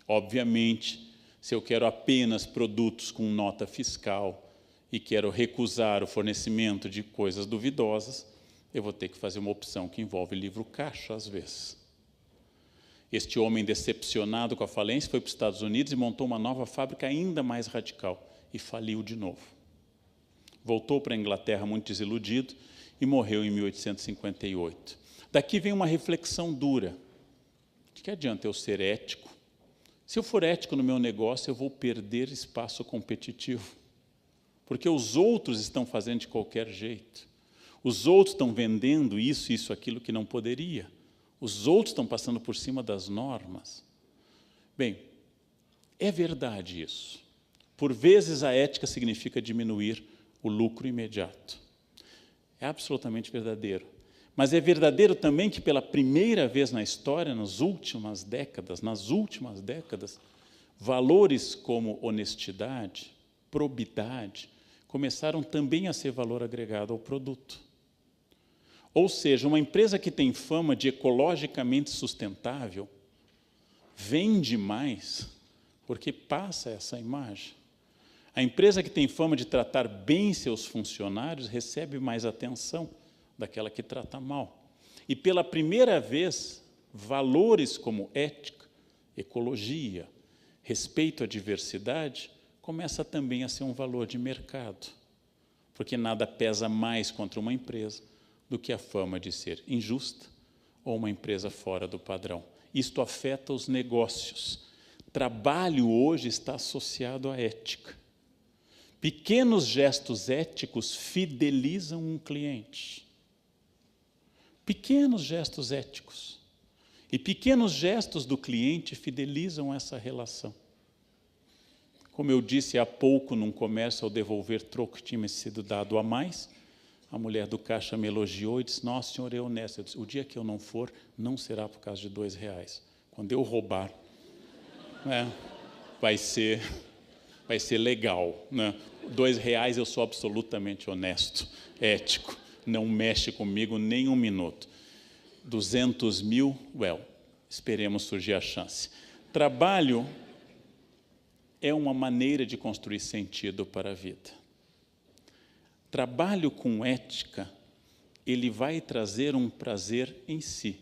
Obviamente, se eu quero apenas produtos com nota fiscal e quero recusar o fornecimento de coisas duvidosas, eu vou ter que fazer uma opção que envolve livro caixa, às vezes. Este homem, decepcionado com a falência, foi para os Estados Unidos e montou uma nova fábrica ainda mais radical, e faliu de novo. Voltou para a Inglaterra muito desiludido e morreu em 1858. Daqui vem uma reflexão dura. De que adianta eu ser ético? Se eu for ético no meu negócio, eu vou perder espaço competitivo. Porque os outros estão fazendo de qualquer jeito. Os outros estão vendendo isso, aquilo que não poderia. Os outros estão passando por cima das normas. Bem, é verdade isso. Por vezes a ética significa diminuir o lucro imediato. É absolutamente verdadeiro. Mas é verdadeiro também que pela primeira vez na história, nas últimas décadas, valores como honestidade, probidade, começaram também a ser valor agregado ao produto. Ou seja, uma empresa que tem fama de ecologicamente sustentável vende mais porque passa essa imagem. A empresa que tem fama de tratar bem seus funcionários recebe mais atenção daquela que trata mal. E pela primeira vez, valores como ética, ecologia, respeito à diversidade, começa também a ser um valor de mercado. Porque nada pesa mais contra uma empresa do que a fama de ser injusta ou uma empresa fora do padrão. Isto afeta os negócios. Trabalho hoje está associado à ética. Pequenos gestos éticos fidelizam um cliente. Pequenos gestos éticos. E pequenos gestos do cliente fidelizam essa relação. Como eu disse há pouco num comércio, ao devolver troco que tinha sido dado a mais, a mulher do caixa me elogiou e disse: nossa, senhor é honesto. Eu disse: o dia que eu não for, não será por causa de R$2. Quando eu roubar, vai ser legal. Né? R$2 eu sou absolutamente honesto, ético, não mexe comigo nem um minuto. 200 mil, esperemos surgir a chance. Trabalho é uma maneira de construir sentido para a vida. Trabalho com ética, ele vai trazer um prazer em si.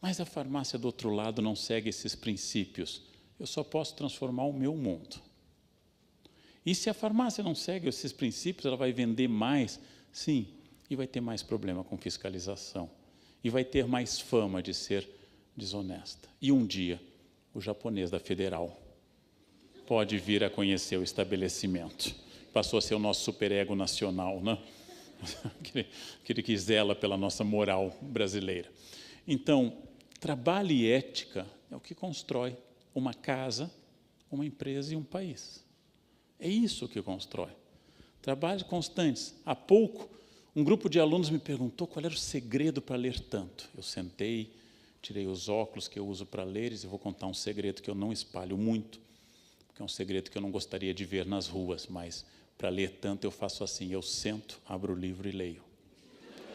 Mas a farmácia do outro lado não segue esses princípios. Eu só posso transformar o meu mundo. E se a farmácia não segue esses princípios, ela vai vender mais, sim, e vai ter mais problema com fiscalização. E vai ter mais fama de ser desonesta. E um dia, o japonês da Federal pode vir a conhecer o estabelecimento. Passou a ser o nosso superego nacional, né? Aquele que zela pela nossa moral brasileira. Então, trabalho e ética é o que constrói uma casa, uma empresa e um país. É isso que constrói. Trabalhos constantes. Há pouco, um grupo de alunos me perguntou qual era o segredo para ler tanto. Eu sentei, tirei os óculos que eu uso para ler e vou contar um segredo que eu não espalho muito, porque é um segredo que eu não gostaria de ver nas ruas, mas para ler tanto eu faço assim, eu sento, abro o livro e leio.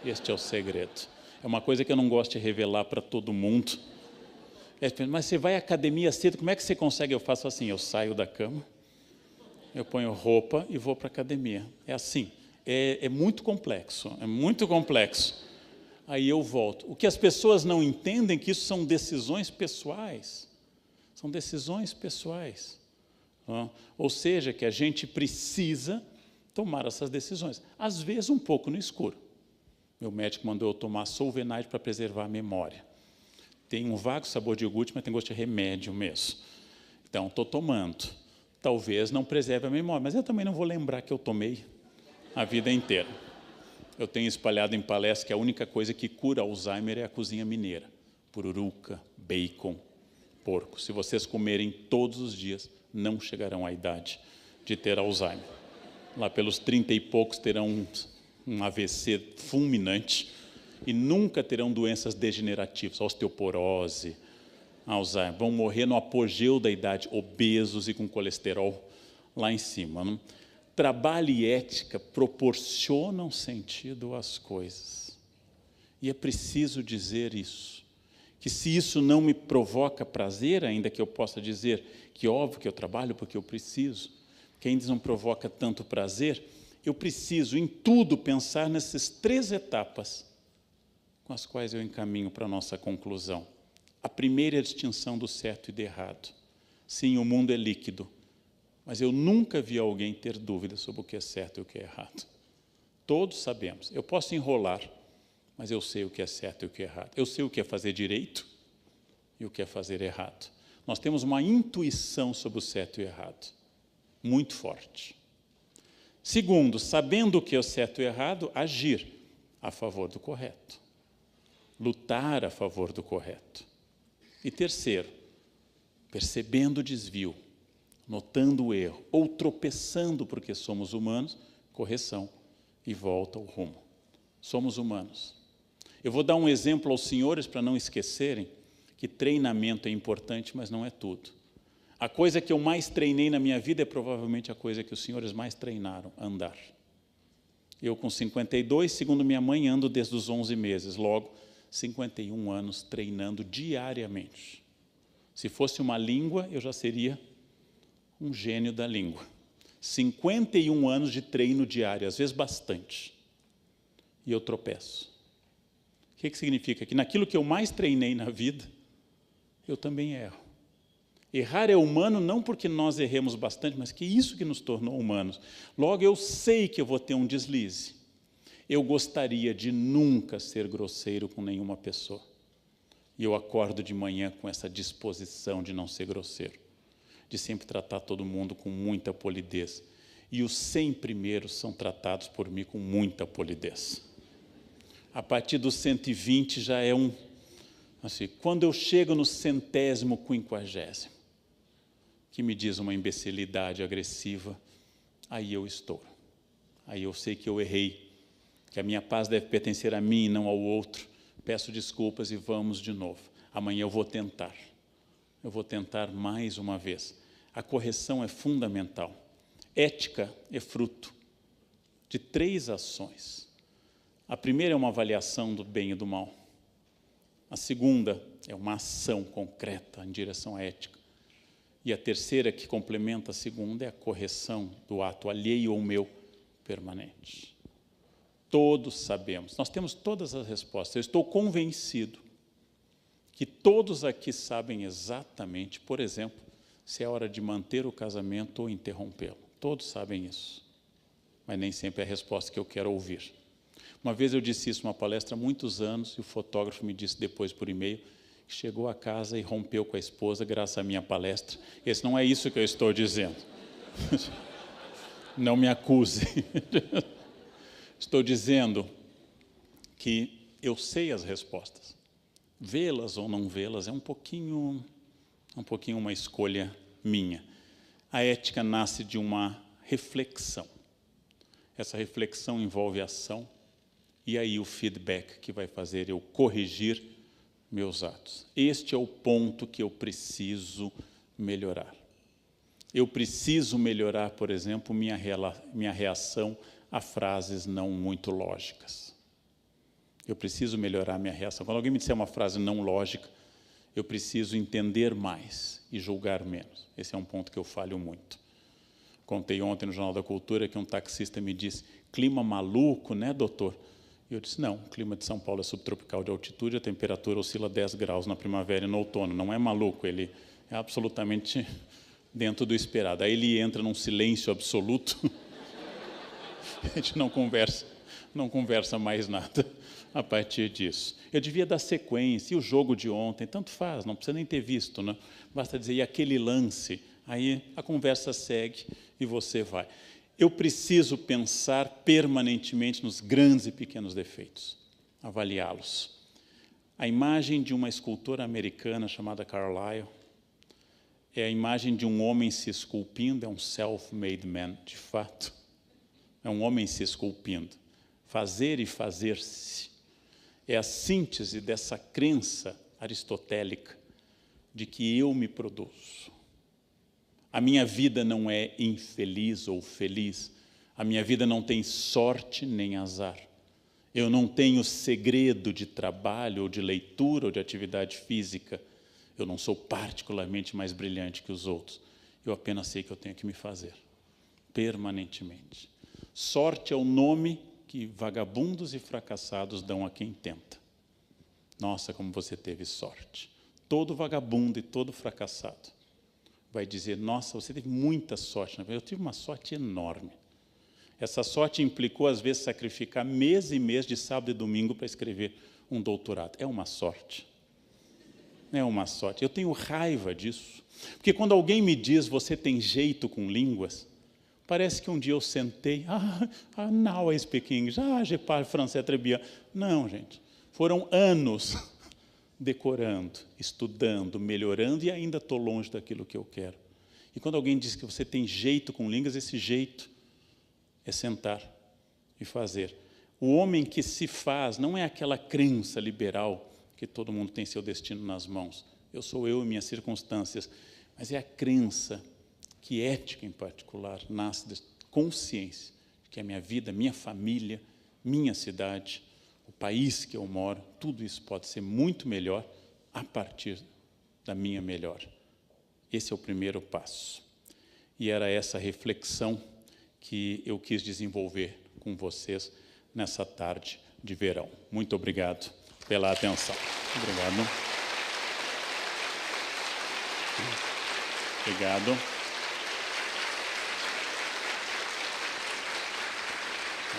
Este é o segredo. É uma coisa que eu não gosto de revelar para todo mundo. Mas você vai à academia cedo, como é que você consegue? Eu faço assim, eu saio da cama, eu ponho roupa e vou para a academia. É assim, é muito complexo, é muito complexo. Aí eu volto. O que as pessoas não entendem é que isso são decisões pessoais. São decisões pessoais. Ou seja, que a gente precisa tomar essas decisões. Às vezes um pouco no escuro. Meu médico mandou eu tomar Solvenide para preservar a memória. Tem um vago sabor de iogurte, mas tem gosto de remédio mesmo. Então, estou tomando. Talvez não preserve a memória, mas eu também não vou lembrar que eu tomei a vida inteira. Eu tenho espalhado em palestra que a única coisa que cura Alzheimer é a cozinha mineira. Pururuca, bacon, porco. Se vocês comerem todos os dias, não chegarão à idade de ter Alzheimer. Lá pelos 30 e poucos terão um AVC fulminante e nunca terão doenças degenerativas, osteoporose, Alzheimer. Vão morrer no apogeu da idade, obesos e com colesterol lá em cima. Não? Trabalho e ética proporcionam sentido às coisas. E é preciso dizer isso. Que se isso não me provoca prazer, ainda que eu possa dizer que óbvio que eu trabalho porque eu preciso, que ainda não provoca tanto prazer, eu preciso em tudo pensar nessas 3 etapas com as quais eu encaminho para a nossa conclusão. A primeira é a distinção do certo e do errado. Sim, o mundo é líquido. Mas eu nunca vi alguém ter dúvida sobre o que é certo e o que é errado. Todos sabemos. Eu posso enrolar, mas eu sei o que é certo e o que é errado. Eu sei o que é fazer direito e o que é fazer errado. Nós temos uma intuição sobre o certo e o errado, muito forte. Segundo, sabendo o que é o certo e o errado, agir a favor do correto. Lutar a favor do correto. E terceiro, percebendo o desvio, notando o erro, ou tropeçando porque somos humanos, correção e volta ao rumo. Somos humanos. Eu vou dar um exemplo aos senhores para não esquecerem que treinamento é importante, mas não é tudo. A coisa que eu mais treinei na minha vida é provavelmente a coisa que os senhores mais treinaram, andar. Eu com 52, segundo minha mãe, ando desde os 11 meses, logo 51 anos treinando diariamente. Se fosse uma língua, eu já seria um gênio da língua. 51 anos de treino diário, às vezes bastante. E eu tropeço. O que significa? Que naquilo que eu mais treinei na vida, eu também erro. Errar é humano não porque nós erremos bastante, mas que isso que nos tornou humanos. Logo, eu sei que eu vou ter um deslize. Eu gostaria de nunca ser grosseiro com nenhuma pessoa. E eu acordo de manhã com essa disposição de não ser grosseiro, de sempre tratar todo mundo com muita polidez. E os 100 primeiros são tratados por mim com muita polidez. A partir dos 120 já é assim, quando eu chego no 100º, 50º, que me diz uma imbecilidade agressiva, aí eu estouro. Aí eu sei que eu errei, que a minha paz deve pertencer a mim e não ao outro. Peço desculpas e vamos de novo. Amanhã eu vou tentar. Eu vou tentar mais uma vez. A correção é fundamental. Ética é fruto de 3 ações. A primeira é uma avaliação do bem e do mal. A segunda é uma ação concreta em direção à ética. E a terceira, que complementa a segunda, é a correção do ato alheio ou meu permanente. Todos sabemos, nós temos todas as respostas. Eu estou convencido que todos aqui sabem exatamente, por exemplo, se é hora de manter o casamento ou interrompê-lo. Todos sabem isso, mas nem sempre é a resposta que eu quero ouvir. Uma vez eu disse isso numa palestra há muitos anos, e o fotógrafo me disse depois por e-mail, que chegou a casa e rompeu com a esposa graças à minha palestra. Esse não é isso que eu estou dizendo. Não me acuse. Estou dizendo que eu sei as respostas. Vê-las ou não vê-las é um pouquinho uma escolha minha. A ética nasce de uma reflexão. Essa reflexão envolve ação, e aí o feedback que vai fazer eu corrigir meus atos. Este é o ponto que eu preciso melhorar. Eu preciso melhorar, por exemplo, minha reação a frases não muito lógicas. Eu preciso melhorar minha reação. Quando alguém me disser uma frase não lógica, eu preciso entender mais e julgar menos. Esse é um ponto que eu falho muito. Contei ontem no Jornal da Cultura que um taxista me disse, clima maluco, né, doutor? E eu disse, não, o clima de São Paulo é subtropical de altitude, a temperatura oscila 10 graus na primavera e no outono. Não é maluco, ele é absolutamente dentro do esperado. Aí ele entra num silêncio absoluto, a gente não conversa mais nada a partir disso. Eu devia dar sequência, e o jogo de ontem, tanto faz, não precisa nem ter visto, né? Basta dizer, e aquele lance, aí a conversa segue e você vai. Eu preciso pensar permanentemente nos grandes e pequenos defeitos, avaliá-los. A imagem de uma escultora americana chamada Carlyle é a imagem de um homem se esculpindo, é um self-made man, de fato. É um homem se esculpindo. Fazer e fazer-se é a síntese dessa crença aristotélica de que eu me produzo. A minha vida não é infeliz ou feliz. A minha vida não tem sorte nem azar. Eu não tenho segredo de trabalho, ou de leitura, ou de atividade física. Eu não sou particularmente mais brilhante que os outros. Eu apenas sei que eu tenho que me fazer, permanentemente. Sorte é o nome que vagabundos e fracassados dão a quem tenta. Nossa, como você teve sorte. Todo vagabundo e todo fracassado vai dizer, nossa, você teve muita sorte. Eu tive uma sorte enorme. Essa sorte implicou, às vezes, sacrificar mês e mês de sábado e domingo para escrever um doutorado. É uma sorte. É uma sorte. Eu tenho raiva disso. Porque quando alguém me diz, você tem jeito com línguas, parece que um dia eu sentei, now I speak English, je parle français très bien. Não, gente. Foram anos decorando, estudando, melhorando, e ainda estou longe daquilo que eu quero. E quando alguém diz que você tem jeito com línguas, esse jeito é sentar e fazer. O homem que se faz não é aquela crença liberal que todo mundo tem seu destino nas mãos. Eu sou eu e minhas circunstâncias. Mas é a crença que ética, em particular, nasce da consciência de que a minha vida, minha família, minha cidade, o país que eu moro, tudo isso pode ser muito melhor a partir da minha melhor. Esse é o primeiro passo. E era essa reflexão que eu quis desenvolver com vocês nessa tarde de verão. Muito obrigado pela atenção. Obrigado. Obrigado.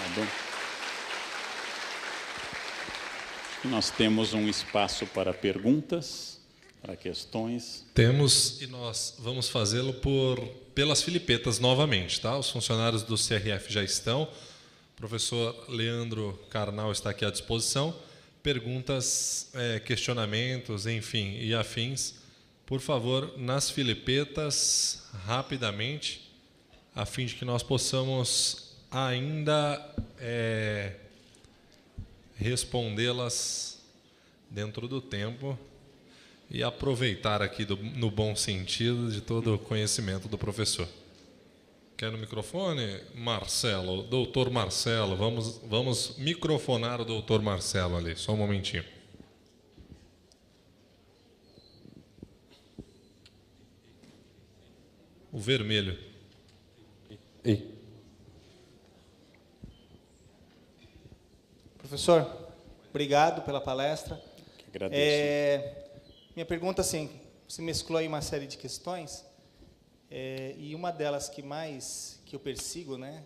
Obrigado. Nós temos um espaço para perguntas, para questões. Temos, e nós vamos fazê-lo pelas Filipetas novamente, tá? Os funcionários do CRF já estão. O professor Leandro Carnal está aqui à disposição. Perguntas, questionamentos, enfim, e afins, por favor, nas Filipetas, rapidamente, a fim de que nós possamos ainda respondê-las dentro do tempo e aproveitar aqui, no bom sentido, de todo o conhecimento do professor. Quer no microfone? Marcelo, doutor Marcelo, vamos microfonar o doutor Marcelo ali, só um momentinho. O vermelho. Professor, obrigado pela palestra. Que agradeço. Minha pergunta, assim, você mesclou aí uma série de questões, e uma delas que eu persigo, né?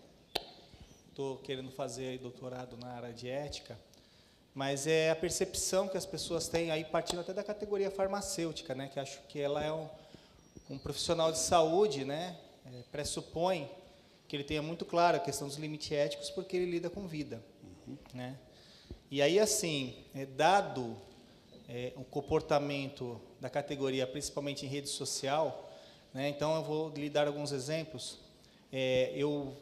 Estou querendo fazer doutorado na área de ética, mas é a percepção que as pessoas têm, aí partindo até da categoria farmacêutica, né? Que acho que ela é um profissional de saúde, né? Pressupõe que ele tenha muito claro a questão dos limites éticos, porque ele lida com vida, né? E aí, assim, dado o comportamento da categoria, principalmente em rede social, né, então eu vou lhe dar alguns exemplos. Eu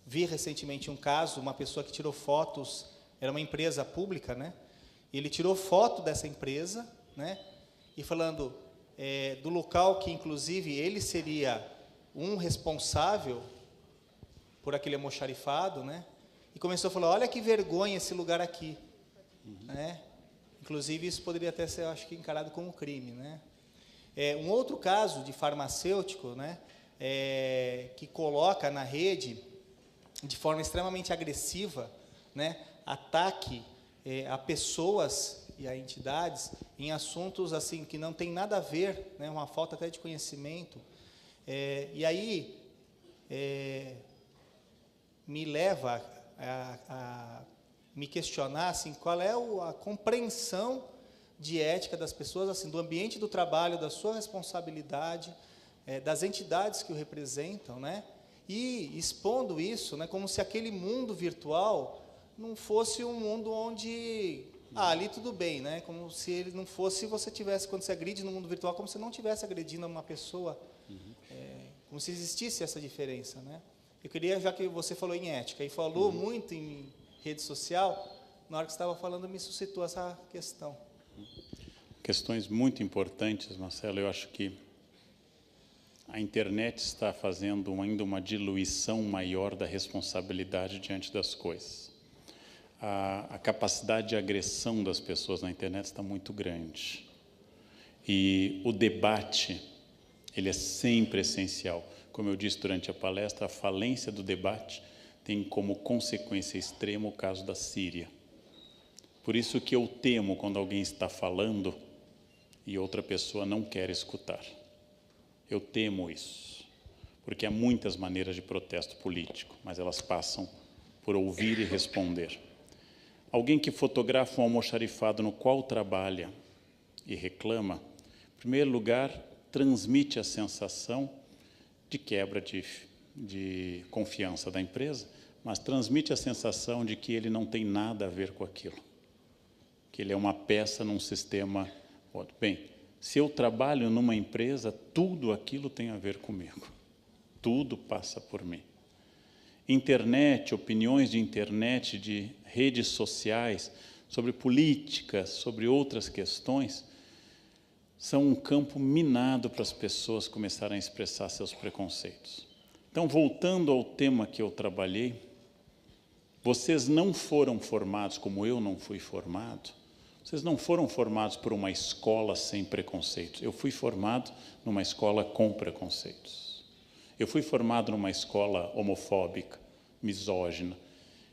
vi recentemente um caso, uma pessoa que tirou fotos, era uma empresa pública, né? Ele tirou foto dessa empresa, né? E falando do local que, inclusive, ele seria um responsável por aquele almoxarifado, né? E começou a falar, olha que vergonha esse lugar aqui, né? Inclusive, isso poderia até ser, eu acho que, encarado como crime, né? Um outro caso de farmacêutico, né? que coloca na rede, de forma extremamente agressiva, né, ataque a pessoas e a entidades em assuntos assim que não tem nada a ver, né, uma falta até de conhecimento. E aí me leva a me questionar assim, qual é a compreensão de ética das pessoas, assim, do ambiente do trabalho, da sua responsabilidade, das entidades que o representam, né? E expondo isso, né, como se aquele mundo virtual não fosse um mundo onde ali tudo bem, né? Como se ele não fosse, você tivesse, quando você agride no mundo virtual, como se não estivesse agredindo uma pessoa, como se existisse essa diferença, né? Eu queria, já que você falou em ética e falou muito em rede social, na hora que você estava falando, me suscitou essa questão. Questões muito importantes, Marcelo. Eu acho que a internet está fazendo ainda uma diluição maior da responsabilidade diante das coisas. A capacidade de agressão das pessoas na internet está muito grande. E o debate, ele é sempre essencial. Como eu disse durante a palestra, a falência do debate tem como consequência extrema o caso da Síria. Por isso que eu temo quando alguém está falando e outra pessoa não quer escutar. Eu temo isso, porque há muitas maneiras de protesto político, mas elas passam por ouvir e responder. Alguém que fotografa um almoxarifado no qual trabalha e reclama, em primeiro lugar, transmite a sensação de quebra de confiança da empresa, mas transmite a sensação de que ele não tem nada a ver com aquilo, que ele é uma peça num sistema. Bem, se eu trabalho numa empresa, tudo aquilo tem a ver comigo, tudo passa por mim. Internet, opiniões de internet, de redes sociais, sobre política, sobre outras questões, são um campo minado para as pessoas começarem a expressar seus preconceitos. Então, voltando ao tema que eu trabalhei, vocês não foram formados, como eu não fui formado, vocês não foram formados por uma escola sem preconceitos. Eu fui formado numa escola com preconceitos. Eu fui formado numa escola homofóbica, misógina,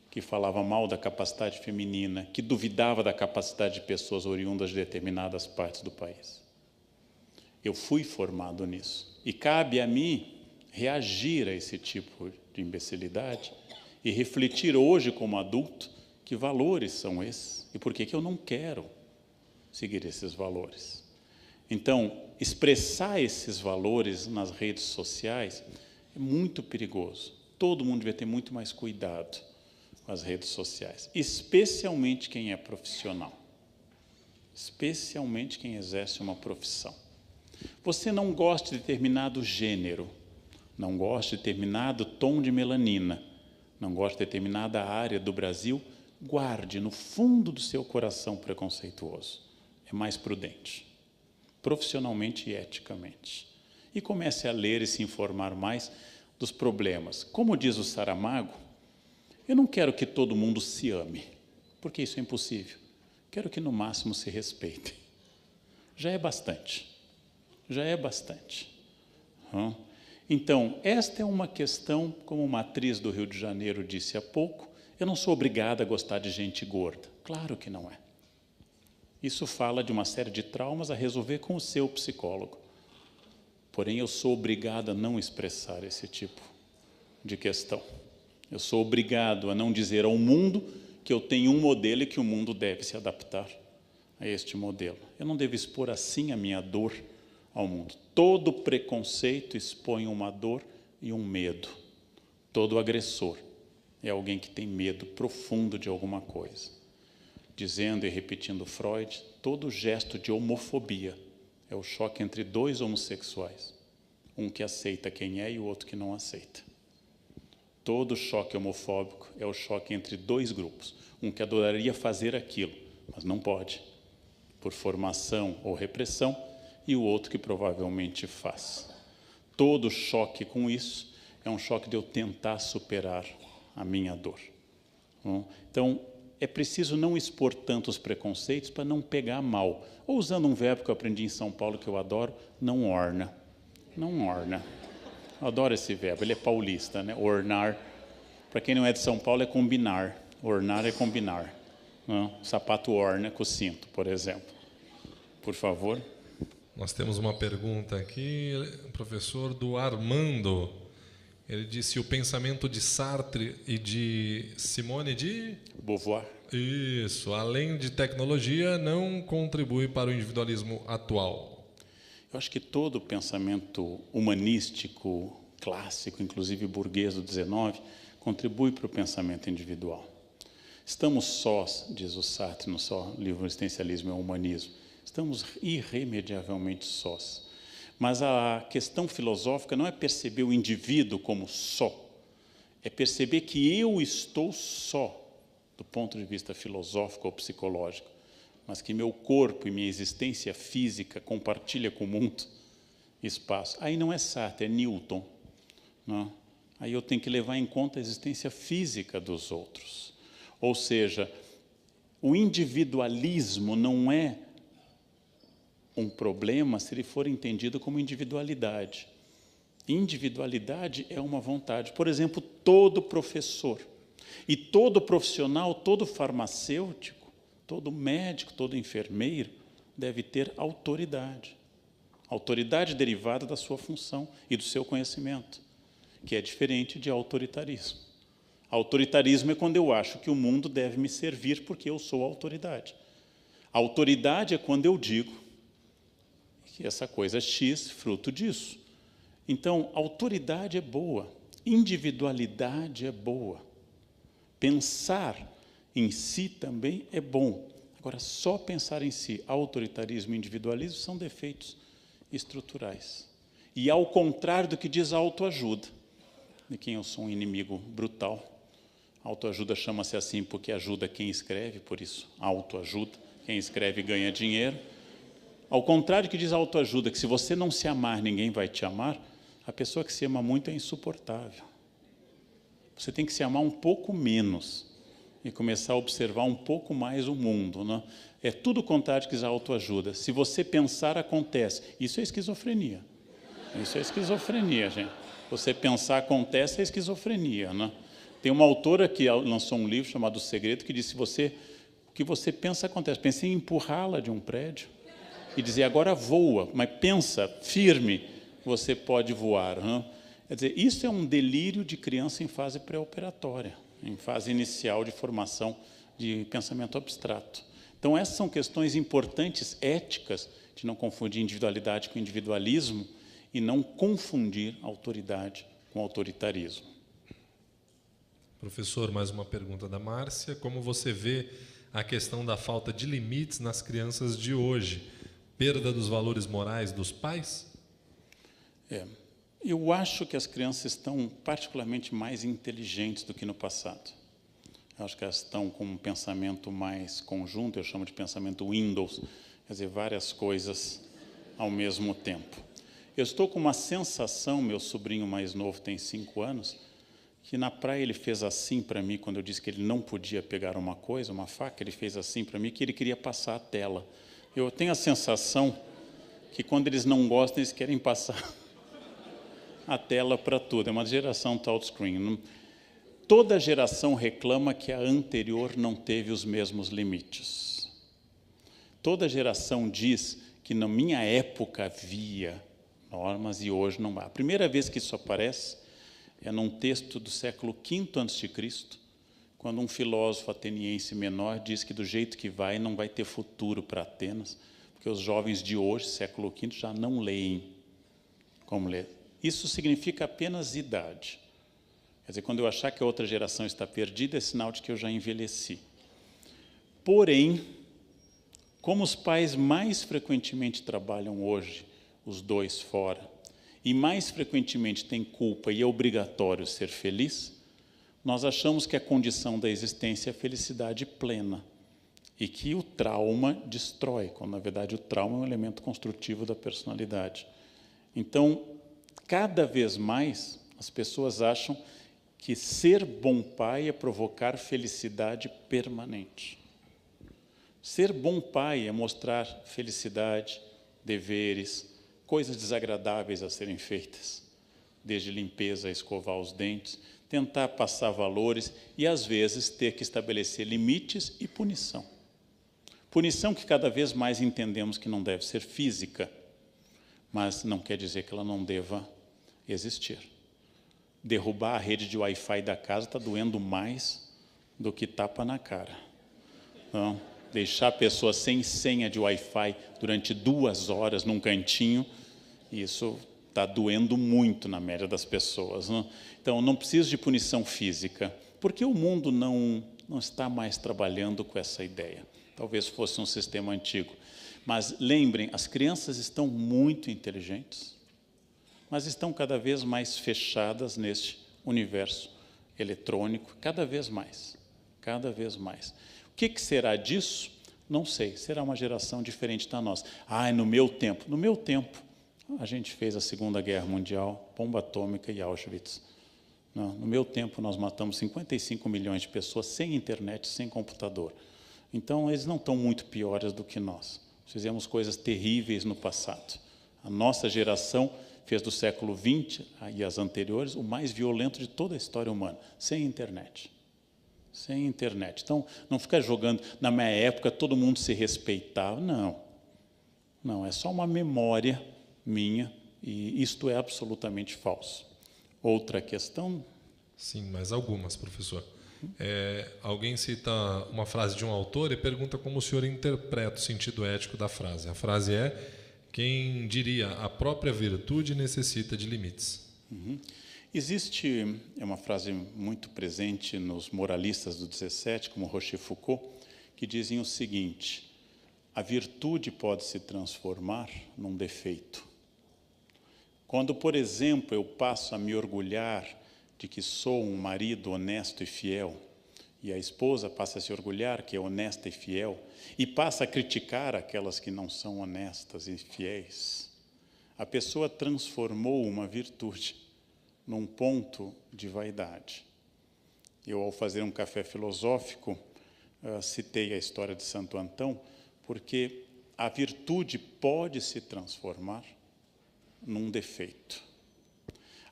que falava mal da capacidade feminina, que duvidava da capacidade de pessoas oriundas de determinadas partes do país. Eu fui formado nisso. E cabe a mim reagir a esse tipo de imbecilidade e refletir hoje, como adulto, que valores são esses e por que eu não quero seguir esses valores. Então, expressar esses valores nas redes sociais é muito perigoso. Todo mundo devia ter muito mais cuidado com as redes sociais, especialmente quem é profissional, especialmente quem exerce uma profissão. Você não gosta de determinado gênero, não gosta de determinado tom de melanina, não gosta de determinada área do Brasil, guarde no fundo do seu coração preconceituoso. É mais prudente, profissionalmente e eticamente. E comece a ler e se informar mais dos problemas. Como diz o Saramago, eu não quero que todo mundo se ame, porque isso é impossível. Quero que, no máximo, se respeitem. Já é bastante. Já é bastante. Então, esta é uma questão, como uma atriz do Rio de Janeiro disse há pouco, eu não sou obrigada a gostar de gente gorda. Claro que não é. Isso fala de uma série de traumas a resolver com o seu psicólogo. Porém, eu sou obrigado a não expressar esse tipo de questão. Eu sou obrigado a não dizer ao mundo que eu tenho um modelo e que o mundo deve se adaptar a este modelo. Eu não devo expor assim a minha dor ao mundo. Todo preconceito expõe uma dor e um medo. Todo agressor é alguém que tem medo profundo de alguma coisa. Dizendo e repetindo Freud, todo gesto de homofobia é o choque entre dois homossexuais. Um que aceita quem é e o outro que não aceita. Todo choque homofóbico é o choque entre dois grupos. Um que adoraria fazer aquilo, mas não pode, por formação ou repressão, e o outro que provavelmente faz. Todo choque com isso é um choque de eu tentar superar a minha dor. Então, é preciso não expor tantos preconceitos para não pegar mal. Ou usando um verbo que eu aprendi em São Paulo, que eu adoro, não orna. Não orna. Eu adoro esse verbo, ele é paulista, né? Ornar. Para quem não é de São Paulo, é combinar. Ornar é combinar. Não? O sapato orna com o cinto, por exemplo. Por favor. Nós temos uma pergunta aqui, professor, do Armando. Ele disse: o pensamento de Sartre e de Simone de Beauvoir. Isso, além de tecnologia, não contribui para o individualismo atual. Eu acho que todo o pensamento humanístico, clássico, inclusive burguês do XIX, contribui para o pensamento individual. Estamos sós, diz o Sartre no seu livro Existencialismo e o Humanismo, estamos irremediavelmente sós. Mas a questão filosófica não é perceber o indivíduo como só, é perceber que eu estou só, do ponto de vista filosófico ou psicológico, mas que meu corpo e minha existência física compartilha com o mundo espaço. Aí não é Sartre, é Newton. Não? Aí eu tenho que levar em conta a existência física dos outros. Ou seja, o individualismo não é um problema se ele for entendido como individualidade. Individualidade é uma vontade. Por exemplo, todo professor e todo profissional, todo farmacêutico, todo médico, todo enfermeiro deve ter autoridade. Autoridade derivada da sua função e do seu conhecimento, que é diferente de autoritarismo. Autoritarismo é quando eu acho que o mundo deve me servir porque eu sou a autoridade. A autoridade é quando eu digo que essa coisa é X, fruto disso. Então, autoridade é boa, individualidade é boa. Pensar em si também é bom. Agora, só pensar em si, autoritarismo e individualismo são defeitos estruturais. E ao contrário do que diz a autoajuda, de quem eu sou um inimigo brutal. A autoajuda chama-se assim porque ajuda quem escreve, por isso autoajuda. Quem escreve ganha dinheiro. Ao contrário do que diz a autoajuda, que se você não se amar, ninguém vai te amar, a pessoa que se ama muito é insuportável. Você tem que se amar um pouco menos e começar a observar um pouco mais o mundo. Não? É tudo o contrário do que diz a autoajuda. Se você pensar, acontece. Isso é esquizofrenia. Isso é esquizofrenia, gente. Você pensar, acontece, é esquizofrenia. Não? Tem uma autora que lançou um livro chamado O Segredo, que disse: o que você pensa, acontece. Pensei em empurrá-la de um prédio e dizer: agora voa, mas pensa firme, você pode voar. Não? Quer dizer, isso é um delírio de criança em fase pré-operatória, em fase inicial de formação de pensamento abstrato. Então, essas são questões importantes, éticas, de não confundir individualidade com individualismo e não confundir autoridade com autoritarismo. Professor, mais uma pergunta da Márcia. Como você vê a questão da falta de limites nas crianças de hoje? Perda dos valores morais dos pais? Eu acho que as crianças estão particularmente mais inteligentes do que no passado. Eu acho que elas estão com um pensamento mais conjunto, eu chamo de pensamento Windows, quer dizer, várias coisas ao mesmo tempo. Eu estou com uma sensação, meu sobrinho mais novo tem 5 anos, que na praia ele fez assim para mim, quando eu disse que ele não podia pegar uma coisa, uma faca, ele fez assim para mim, que ele queria passar a tela. Eu tenho a sensação que quando eles não gostam, eles querem passar a tela para tudo. É uma geração touchscreen. Toda geração reclama que a anterior não teve os mesmos limites. Toda geração diz que na minha época havia normas e hoje não há. A primeira vez que isso aparece é num texto do século V a.C., quando um filósofo ateniense menor diz que do jeito que vai, não vai ter futuro para Atenas, porque os jovens de hoje, século V, já não leem como ler. Isso significa apenas idade. Quer dizer, quando eu achar que a outra geração está perdida, é sinal de que eu já envelheci. Porém, como os pais mais frequentemente trabalham hoje, os dois fora, e mais frequentemente têm culpa e é obrigatório ser feliz, nós achamos que a condição da existência é a felicidade plena e que o trauma destrói, quando na verdade o trauma é um elemento construtivo da personalidade. Então, cada vez mais as pessoas acham que ser bom pai é provocar felicidade permanente. Ser bom pai é mostrar felicidade, deveres, coisas desagradáveis a serem feitas. desde limpeza a escovar os dentes, tentar passar valores e, às vezes, ter que estabelecer limites e punição. Punição que cada vez mais entendemos que não deve ser física, mas não quer dizer que ela não deva existir. Derrubar a rede de Wi-Fi da casa está doendo mais do que tapa na cara. Não, deixar a pessoa sem senha de Wi-Fi durante 2 horas num cantinho, isso está doendo muito na média das pessoas. Não? Então, não precisa de punição física, porque o mundo não está mais trabalhando com essa ideia. Talvez fosse um sistema antigo. Mas lembrem, as crianças estão muito inteligentes, mas estão cada vez mais fechadas neste universo eletrônico, cada vez mais, cada vez mais. O que será disso? Não sei, será uma geração diferente da nossa. No meu tempo, a gente fez a Segunda Guerra Mundial, bomba atômica e Auschwitz. No meu tempo, nós matamos 55 milhões de pessoas sem internet, sem computador. Então, eles não estão muito piores do que nós. Fizemos coisas terríveis no passado. A nossa geração fez do século XX e as anteriores o mais violento de toda a história humana, sem internet. Sem internet. Então, não fica jogando, na minha época todo mundo se respeitava. Não, é só uma memória minha e isto é absolutamente falso. Outra questão? Sim, mas algumas, professor. Alguém cita uma frase de um autor e pergunta como o senhor interpreta o sentido ético da frase. A frase é: quem diria, a própria virtude necessita de limites. Existe, uma frase muito presente nos moralistas do 17, como Rochefoucauld, que dizem o seguinte: a virtude pode se transformar num defeito. Quando, por exemplo, eu passo a me orgulhar de que sou um marido honesto e fiel, e a esposa passa a se orgulhar que é honesta e fiel, e passa a criticar aquelas que não são honestas e fiéis, a pessoa transformou uma virtude num ponto de vaidade. Eu, ao fazer um café filosófico, citei a história de Santo Antão, porque a virtude pode se transformar num defeito.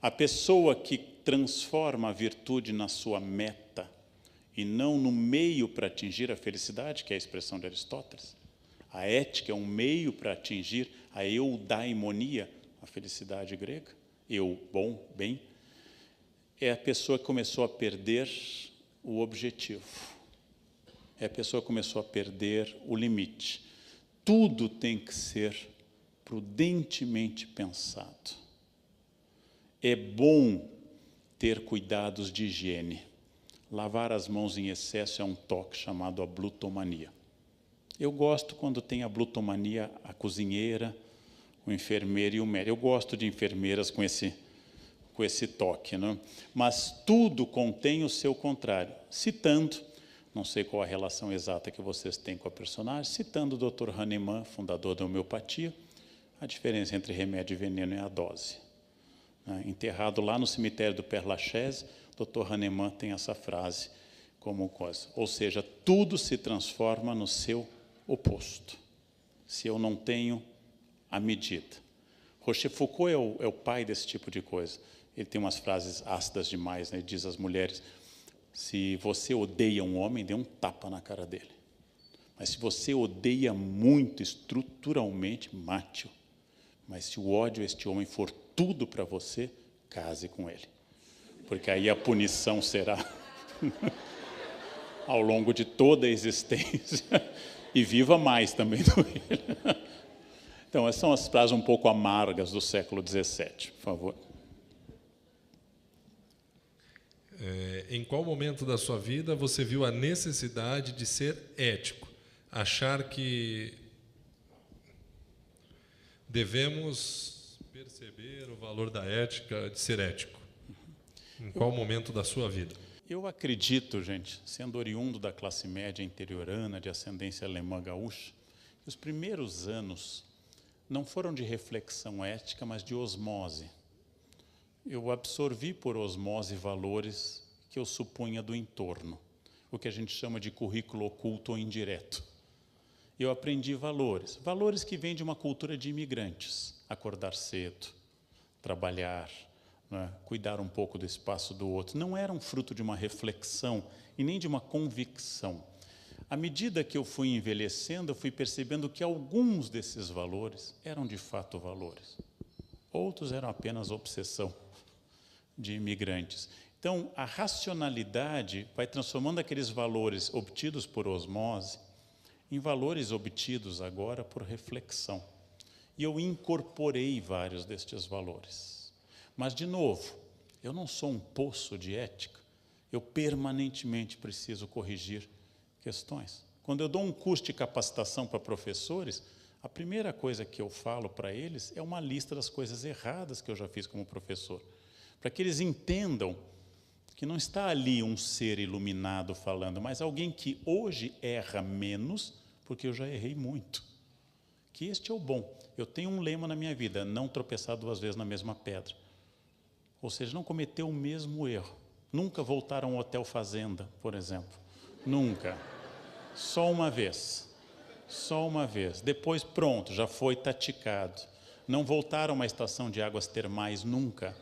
A pessoa que transforma a virtude na sua meta e não no meio para atingir a felicidade, que é a expressão de Aristóteles. A ética é um meio para atingir a eudaimonia, a felicidade grega, eu, bom, bem. É a pessoa que começou a perder o objetivo. É a pessoa que começou a perder o limite. Tudo tem que ser prudentemente pensado. É bom ter cuidados de higiene. Lavar as mãos em excesso é um toque chamado a blutomania. Eu gosto quando tem a blutomania, a cozinheira, o enfermeiro e o médico. Eu gosto de enfermeiras com esse toque, né? Mas tudo contém o seu contrário. Citando, não sei qual a relação exata que vocês têm com a personagem, citando o Dr. Hahnemann, fundador da homeopatia, a diferença entre remédio e veneno é a dose. Enterrado lá no cemitério do Père Lachaise, Dr. Hahnemann tem essa frase como coisa. Ou seja, tudo se transforma no seu oposto, se eu não tenho a medida. Rochefoucauld é o pai desse tipo de coisa. Ele tem umas frases ácidas demais, né? Ele diz às mulheres: se você odeia um homem, dê um tapa na cara dele. Mas se você odeia muito estruturalmente, mate-o. Mas se o ódio a este homem for tudo para você, case com ele. Porque aí a punição será ao longo de toda a existência. E viva mais também do que ele. Então, essas são as frases um pouco amargas do século XVII, por favor. Em qual momento da sua vida você viu a necessidade de ser ético? Achar que devemos perceber o valor da ética, de ser ético? Em qual momento da sua vida? Eu acredito, gente, sendo oriundo da classe média interiorana, de ascendência alemã gaúcha, que os primeiros anos não foram de reflexão ética, mas de osmose. Eu absorvi por osmose valores que eu supunha do entorno, o que a gente chama de currículo oculto ou indireto. Eu aprendi valores que vêm de uma cultura de imigrantes: acordar cedo, trabalhar, né? Cuidar um pouco do espaço do outro. Não era um fruto de uma reflexão e nem de uma convicção. À medida que eu fui envelhecendo, eu fui percebendo que alguns desses valores eram de fato valores. Outros eram apenas obsessão de imigrantes. Então, a racionalidade vai transformando aqueles valores obtidos por osmose em valores obtidos agora por reflexão. E eu incorporei vários destes valores. Mas, de novo, eu não sou um poço de ética. Eu permanentemente preciso corrigir questões. Quando eu dou um curso de capacitação para professores, a primeira coisa que eu falo para eles é uma lista das coisas erradas que eu já fiz como professor, para que eles entendam que não está ali um ser iluminado falando, mas alguém que hoje erra menos, porque eu já errei muito. Que este é o bom. Eu tenho um lema na minha vida, não tropeçar 2 vezes na mesma pedra. Ou seja, não cometer o mesmo erro. Nunca voltar a um hotel fazenda, por exemplo. Nunca. Só uma vez. Só uma vez. Depois, pronto, já foi taticado. Não voltar a uma estação de águas termais nunca.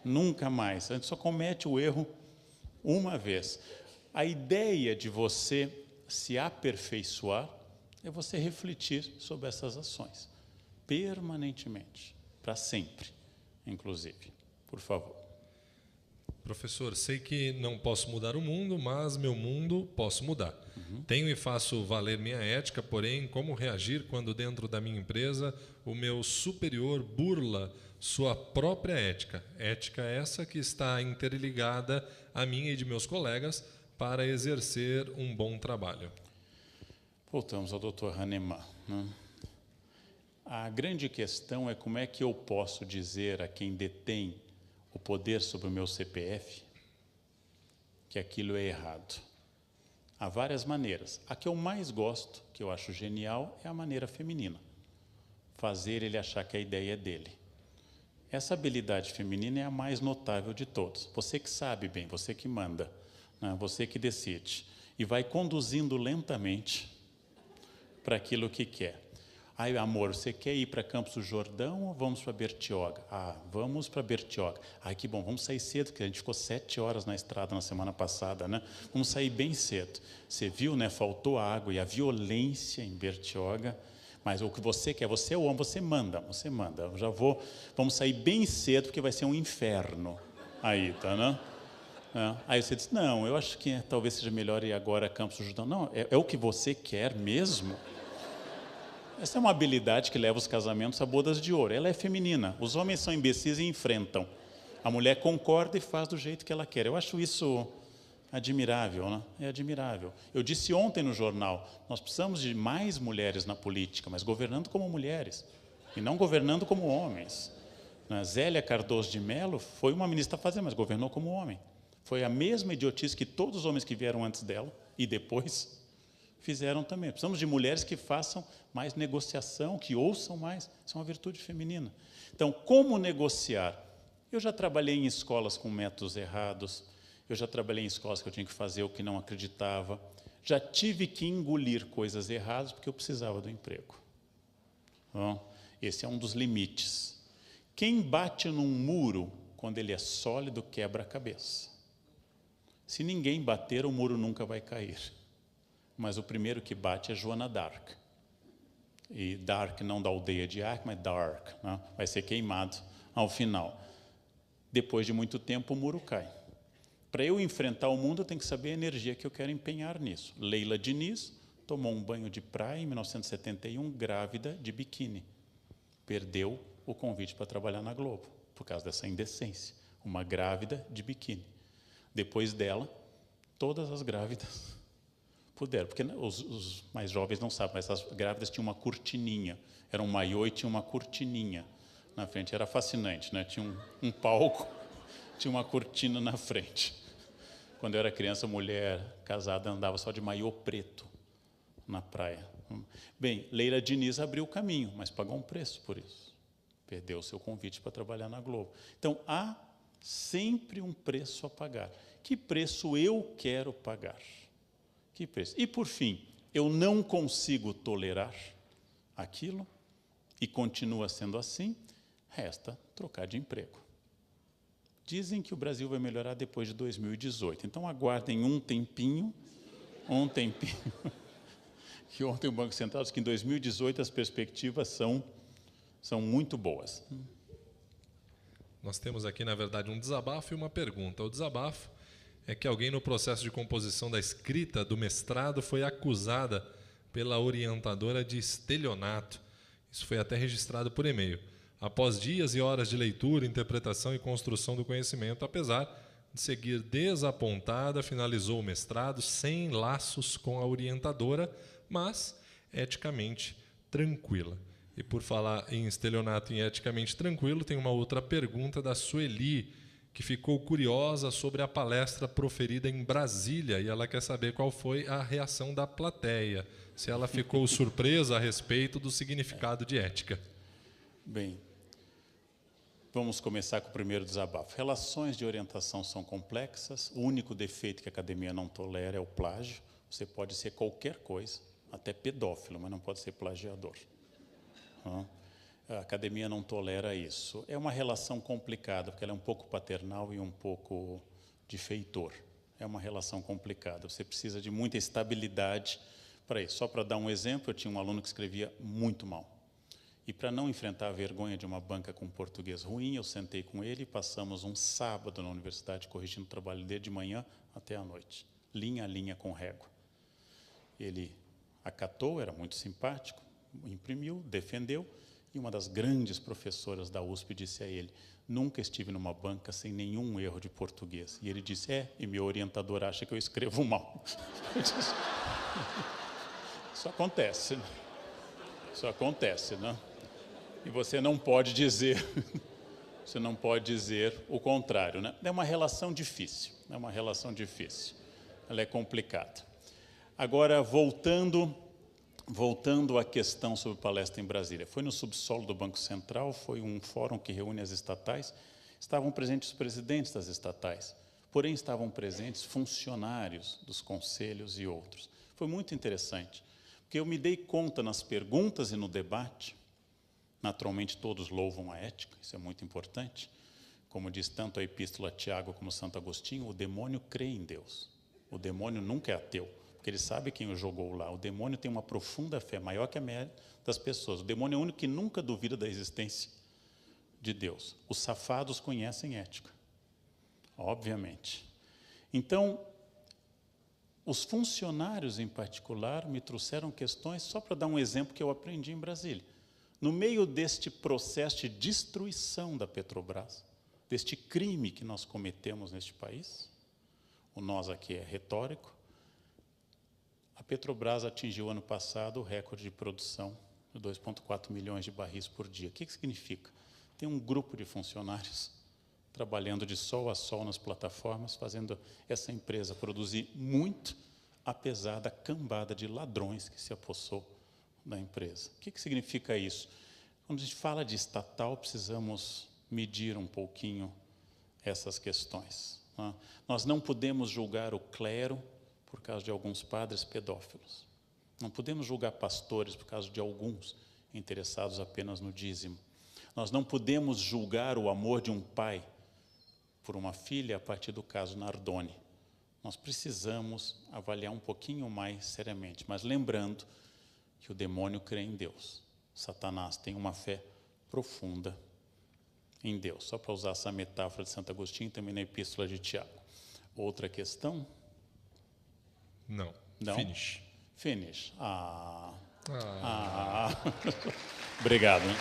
Nunca mais. A gente só comete o erro uma vez. A ideia de você se aperfeiçoar é você refletir sobre essas ações. Permanentemente. Para sempre, inclusive. Por favor. Professor, sei que não posso mudar o mundo, mas meu mundo posso mudar. Tenho e faço valer minha ética, porém, como reagir quando dentro da minha empresa o meu superior burla sua própria ética? Ética essa que está interligada à minha e de meus colegas para exercer um bom trabalho. Voltamos ao Dr. Hahnemann, né? A grande questão é como é que eu posso dizer a quem detém o poder sobre o meu CPF que aquilo é errado. Há várias maneiras. A que eu mais gosto, que eu acho genial, é a maneira feminina. Fazer ele achar que a ideia é dele. Essa habilidade feminina é a mais notável de todos. Você que sabe bem, você que manda, né? Você que decide. E vai conduzindo lentamente para aquilo que quer. Ai, amor, você quer ir para Campos do Jordão ou vamos para Bertioga? Ah, vamos para Bertioga. Ai, que bom, vamos sair cedo, porque a gente ficou 7 horas na estrada na semana passada, né? Vamos sair bem cedo. Você viu, né? Faltou água e a violência em Bertioga. Mas o que você quer, você é o homem, você manda. Eu já vou, vamos sair bem cedo, porque vai ser um inferno aí, tá, né? Aí você diz, não, eu acho que talvez seja melhor ir agora a Campos do Jordão. Não, é o que você quer mesmo? Essa é uma habilidade que leva os casamentos a bodas de ouro. Ela é feminina. Os homens são imbecis e enfrentam. A mulher concorda e faz do jeito que ela quer. Eu acho isso admirável, né? É admirável. Eu disse ontem no jornal, nós precisamos de mais mulheres na política, mas governando como mulheres e não governando como homens. Zélia Cardoso de Mello foi uma ministra fazenda, mas governou como homem. Foi a mesma idiotice que todos os homens que vieram antes dela e depois fizeram também. Precisamos de mulheres que façam mais negociação, que ouçam mais. Isso é uma virtude feminina. Então, como negociar? Eu já trabalhei em escolas com métodos errados, eu já trabalhei em escolas que eu tinha que fazer o que não acreditava, já tive que engolir coisas erradas porque eu precisava do emprego. Bom, esse é um dos limites. Quem bate num muro, quando ele é sólido, quebra a cabeça. Se ninguém bater, o muro nunca vai cair. Mas o primeiro que bate é Joana d'Arc. E Dark não da aldeia de Arc, mas Dark, né? Vai ser queimado ao final. Depois de muito tempo, o muro cai. Para eu enfrentar o mundo, eu tenho que saber a energia que eu quero empenhar nisso. Leila Diniz tomou um banho de praia em 1971, grávida de biquíni. Perdeu o convite para trabalhar na Globo, por causa dessa indecência. Uma grávida de biquíni. Depois dela, todas as grávidas puderam, porque os mais jovens não sabem, mas as grávidas tinham uma cortininha, era um maiô e tinha uma cortininha na frente, era fascinante, né? Tinha um palco, tinha uma cortina na frente. Quando eu era criança, mulher casada andava só de maiô preto na praia. Bem, Leila Diniz abriu o caminho, mas pagou um preço por isso. Perdeu o seu convite para trabalhar na Globo. Então, há sempre um preço a pagar. Que preço eu quero pagar? Que preço? E, por fim, eu não consigo tolerar aquilo e continua sendo assim, resta trocar de emprego. Dizem que o Brasil vai melhorar depois de 2018. Então, aguardem um tempinho, que ontem o Banco Central disse que em 2018 as perspectivas são muito boas. Nós temos aqui, na verdade, um desabafo e uma pergunta. O desabafo é que alguém no processo de composição da escrita do mestrado foi acusada pela orientadora de estelionato. Isso foi até registrado por e-mail. Após dias e horas de leitura, interpretação e construção do conhecimento, apesar de seguir desapontada, finalizou o mestrado sem laços com a orientadora, mas eticamente tranquila. E por falar em estelionato e eticamente tranquilo, tem uma outra pergunta da Sueli, que ficou curiosa sobre a palestra proferida em Brasília, e ela quer saber qual foi a reação da plateia, se ela ficou surpresa a respeito do significado de ética. Bem, vamos começar com o primeiro desabafo. Relações de orientação são complexas, o único defeito que a academia não tolera é o plágio. Você pode ser qualquer coisa, até pedófilo, mas não pode ser plagiador. A academia não tolera isso. É uma relação complicada, porque ela é um pouco paternal e um pouco de feitor. É uma relação complicada. Você precisa de muita estabilidade para isso. Só para dar um exemplo, eu tinha um aluno que escrevia muito mal. E para não enfrentar a vergonha de uma banca com português ruim, eu sentei com ele e passamos um sábado na universidade corrigindo o trabalho dele de manhã até à noite, linha a linha com régua. Ele acatou, era muito simpático, imprimiu, defendeu, e uma das grandes professoras da USP disse a ele: nunca estive numa banca sem nenhum erro de português. E ele disse: e meu orientador acha que eu escrevo mal. Isso acontece, né? Isso acontece, né? E você não pode dizer, o contrário, né? É uma relação difícil, ela é complicada. Agora, voltando à questão sobre palestra em Brasília. Foi no subsolo do Banco Central, foi um fórum que reúne as estatais, estavam presentes os presidentes das estatais, porém estavam presentes funcionários dos conselhos e outros. Foi muito interessante, porque eu me dei conta nas perguntas e no debate, naturalmente todos louvam a ética, isso é muito importante, como diz tanto a Epístola a Tiago como Santo Agostinho, o demônio crê em Deus, o demônio nunca é ateu, porque ele sabe quem o jogou lá. O demônio tem uma profunda fé, maior que a média das pessoas. O demônio é o único que nunca duvida da existência de Deus. Os safados conhecem ética, obviamente. Então, os funcionários, em particular, me trouxeram questões, só para dar um exemplo que eu aprendi em Brasília. No meio deste processo de destruição da Petrobras, deste crime que nós cometemos neste país, o nós aqui é retórico, a Petrobras atingiu ano passado o recorde de produção de 2,4 milhões de barris por dia. O que significa? Tem um grupo de funcionários trabalhando de sol a sol nas plataformas, fazendo essa empresa produzir muito, apesar da cambada de ladrões que se apossou da empresa. O que significa isso? Quando a gente fala de estatal, precisamos medir um pouquinho essas questões. Nós não podemos julgar o clero por causa de alguns padres pedófilos. Não podemos julgar pastores por causa de alguns interessados apenas no dízimo. Nós não podemos julgar o amor de um pai por uma filha a partir do caso Nardoni. Nós precisamos avaliar um pouquinho mais seriamente, mas lembrando que o demônio crê em Deus. Satanás tem uma fé profunda em Deus. Só para usar essa metáfora de Santo Agostinho, também na Epístola de Tiago. Outra questão? Não. Finish. Obrigado. Hein?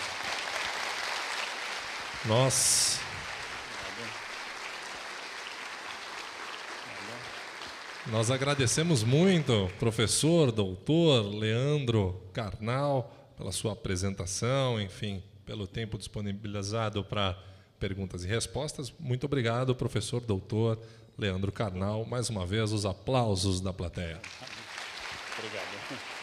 Nós agradecemos muito, professor, doutor Leandro Carnal, pela sua apresentação, enfim, pelo tempo disponibilizado para perguntas e respostas. Muito obrigado, professor, doutor Leandro Carnal. Mais uma vez, os aplausos da plateia. Obrigado.